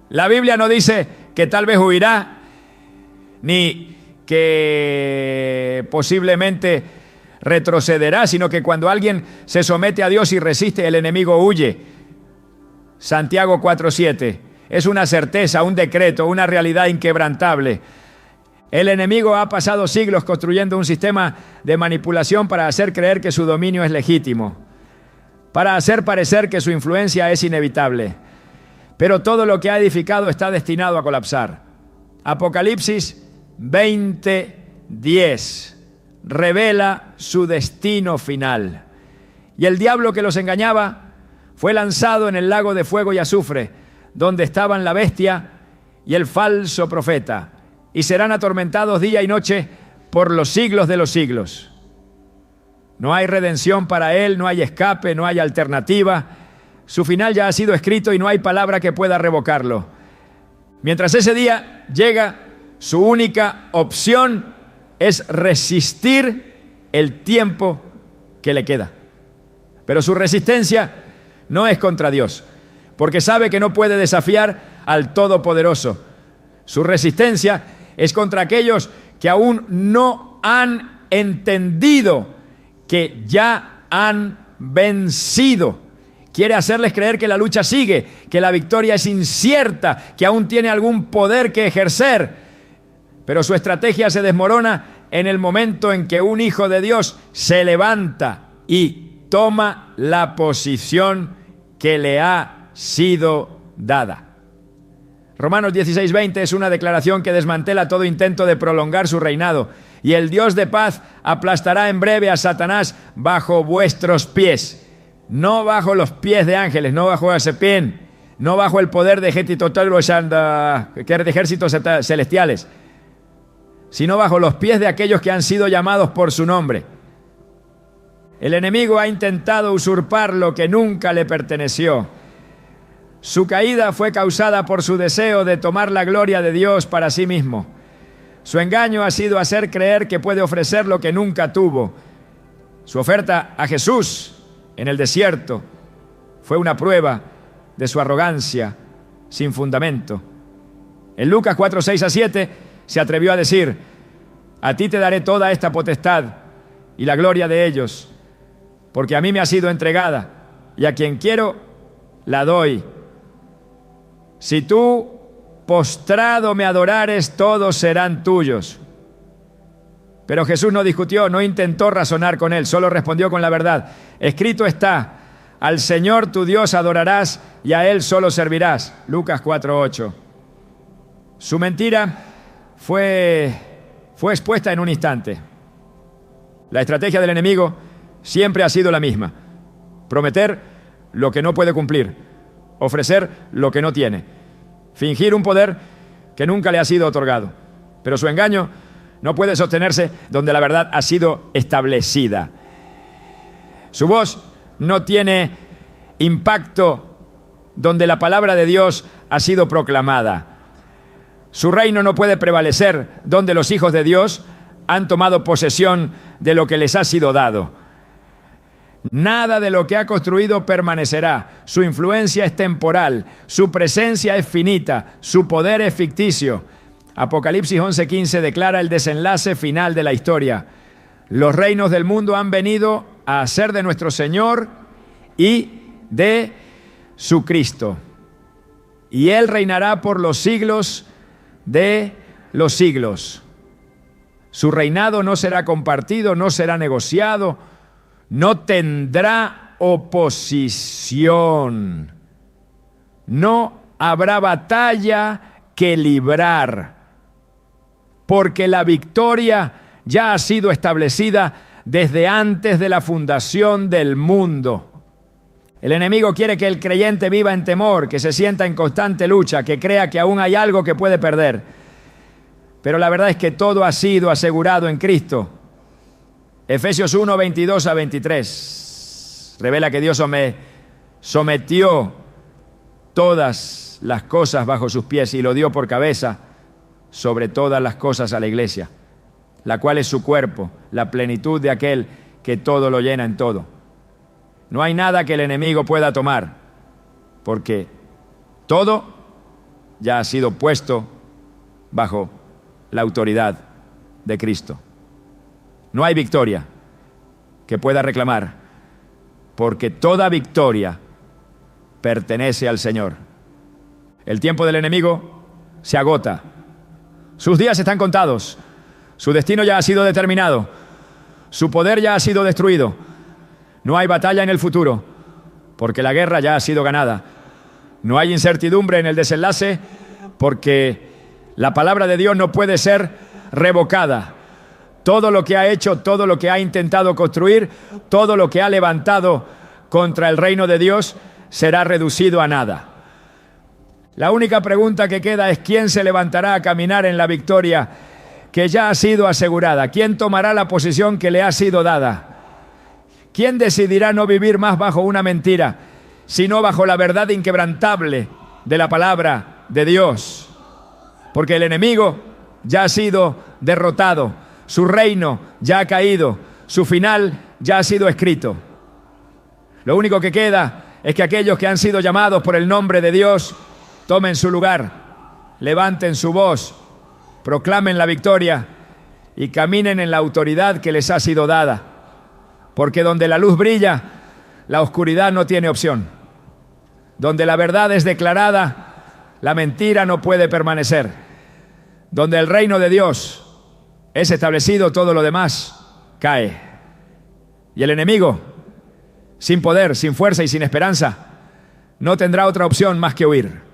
La Biblia no dice que tal vez huirá, ni que posiblemente retrocederá, sino que cuando alguien se somete a Dios y resiste, el enemigo huye. Santiago 4:7 es una certeza, un decreto, una realidad inquebrantable. El enemigo ha pasado siglos construyendo un sistema de manipulación para hacer creer que su dominio es legítimo, para hacer parecer que su influencia es inevitable. Pero todo lo que ha edificado está destinado a colapsar. Apocalipsis 20:10 revela su destino final. Y el diablo que los engañaba fue lanzado en el lago de fuego y azufre, donde estaban la bestia y el falso profeta, y serán atormentados día y noche por los siglos de los siglos. No hay redención para él, no hay escape, no hay alternativa. Su final ya ha sido escrito y no hay palabra que pueda revocarlo. Mientras ese día llega, su única opción es resistir el tiempo que le queda. Pero su resistencia no es contra Dios, porque sabe que no puede desafiar al Todopoderoso. Su resistencia es contra aquellos que aún no han entendido que ya han vencido. Quiere hacerles creer que la lucha sigue, que la victoria es incierta, que aún tiene algún poder que ejercer. Pero su estrategia se desmorona en el momento en que un hijo de Dios se levanta y toma la posición que le ha sido dada. Romanos 16:20 es una declaración que desmantela todo intento de prolongar su reinado. Y el Dios de paz aplastará en breve a Satanás bajo vuestros pies. No bajo los pies de ángeles, no bajo ese pie, no bajo el poder de ejércitos celestiales, sino bajo los pies de aquellos que han sido llamados por su nombre. El enemigo ha intentado usurpar lo que nunca le perteneció. Su caída fue causada por su deseo de tomar la gloria de Dios para sí mismo. Su engaño ha sido hacer creer que puede ofrecer lo que nunca tuvo. Su oferta a Jesús en el desierto fue una prueba de su arrogancia sin fundamento. En Lucas 4:6-7 se atrevió a decir: a ti te daré toda esta potestad y la gloria de ellos, porque a mí me ha sido entregada y a quien quiero la doy. Si tú postrado me adorares, todos serán tuyos. Pero Jesús no discutió, no intentó razonar con él, solo respondió con la verdad. Escrito está: al Señor tu Dios adorarás y a Él solo servirás. Lucas 4:8. Su mentira fue expuesta en un instante. La estrategia del enemigo siempre ha sido la misma: prometer lo que no puede cumplir, ofrecer lo que no tiene, fingir un poder que nunca le ha sido otorgado. Pero su engaño no puede sostenerse donde la verdad ha sido establecida. Su voz no tiene impacto donde la palabra de Dios ha sido proclamada. Su reino no puede prevalecer donde los hijos de Dios han tomado posesión de lo que les ha sido dado. Nada de lo que ha construido permanecerá. Su influencia es temporal, su presencia es finita, su poder es ficticio. Apocalipsis 11:15 declara el desenlace final de la historia. Los reinos del mundo han venido a ser de nuestro Señor y de su Cristo. Y Él reinará por los siglos de los siglos. Su reinado no será compartido, no será negociado, no tendrá oposición. No habrá batalla que librar, porque la victoria ya ha sido establecida desde antes de la fundación del mundo. El enemigo quiere que el creyente viva en temor, que se sienta en constante lucha, que crea que aún hay algo que puede perder. Pero la verdad es que todo ha sido asegurado en Cristo. Efesios 1:22-23 revela que Dios sometió todas las cosas bajo sus pies y lo dio por cabeza sobre todas las cosas a la iglesia, la cual es su cuerpo, la plenitud de aquel que todo lo llena en todo. No hay nada que el enemigo pueda tomar, porque todo ya ha sido puesto bajo la autoridad de Cristo. No hay victoria que pueda reclamar, porque toda victoria pertenece al Señor. El tiempo del enemigo se agota. Sus días están contados. Su destino ya ha sido determinado. Su poder ya ha sido destruido. No hay batalla en el futuro, porque la guerra ya ha sido ganada. No hay incertidumbre en el desenlace, porque La palabra de Dios no puede ser revocada. Todo lo que ha hecho, todo lo que ha intentado construir, todo lo que ha levantado contra el reino de Dios será reducido a nada. La única pregunta que queda es ¿quién se levantará a caminar en la victoria que ya ha sido asegurada? ¿Quién tomará la posición que le ha sido dada? ¿Quién decidirá no vivir más bajo una mentira, sino bajo la verdad inquebrantable de la palabra de Dios? Porque el enemigo ya ha sido derrotado, su reino ya ha caído, su final ya ha sido escrito. Lo único que queda es que aquellos que han sido llamados por el nombre de Dios tomen su lugar, levanten su voz, proclamen la victoria y caminen en la autoridad que les ha sido dada. Porque donde la luz brilla, la oscuridad no tiene opción. Donde la verdad es declarada, la mentira no puede permanecer. Donde el reino de Dios es establecido, todo lo demás cae. Y el enemigo, sin poder, sin fuerza y sin esperanza, no tendrá otra opción más que huir.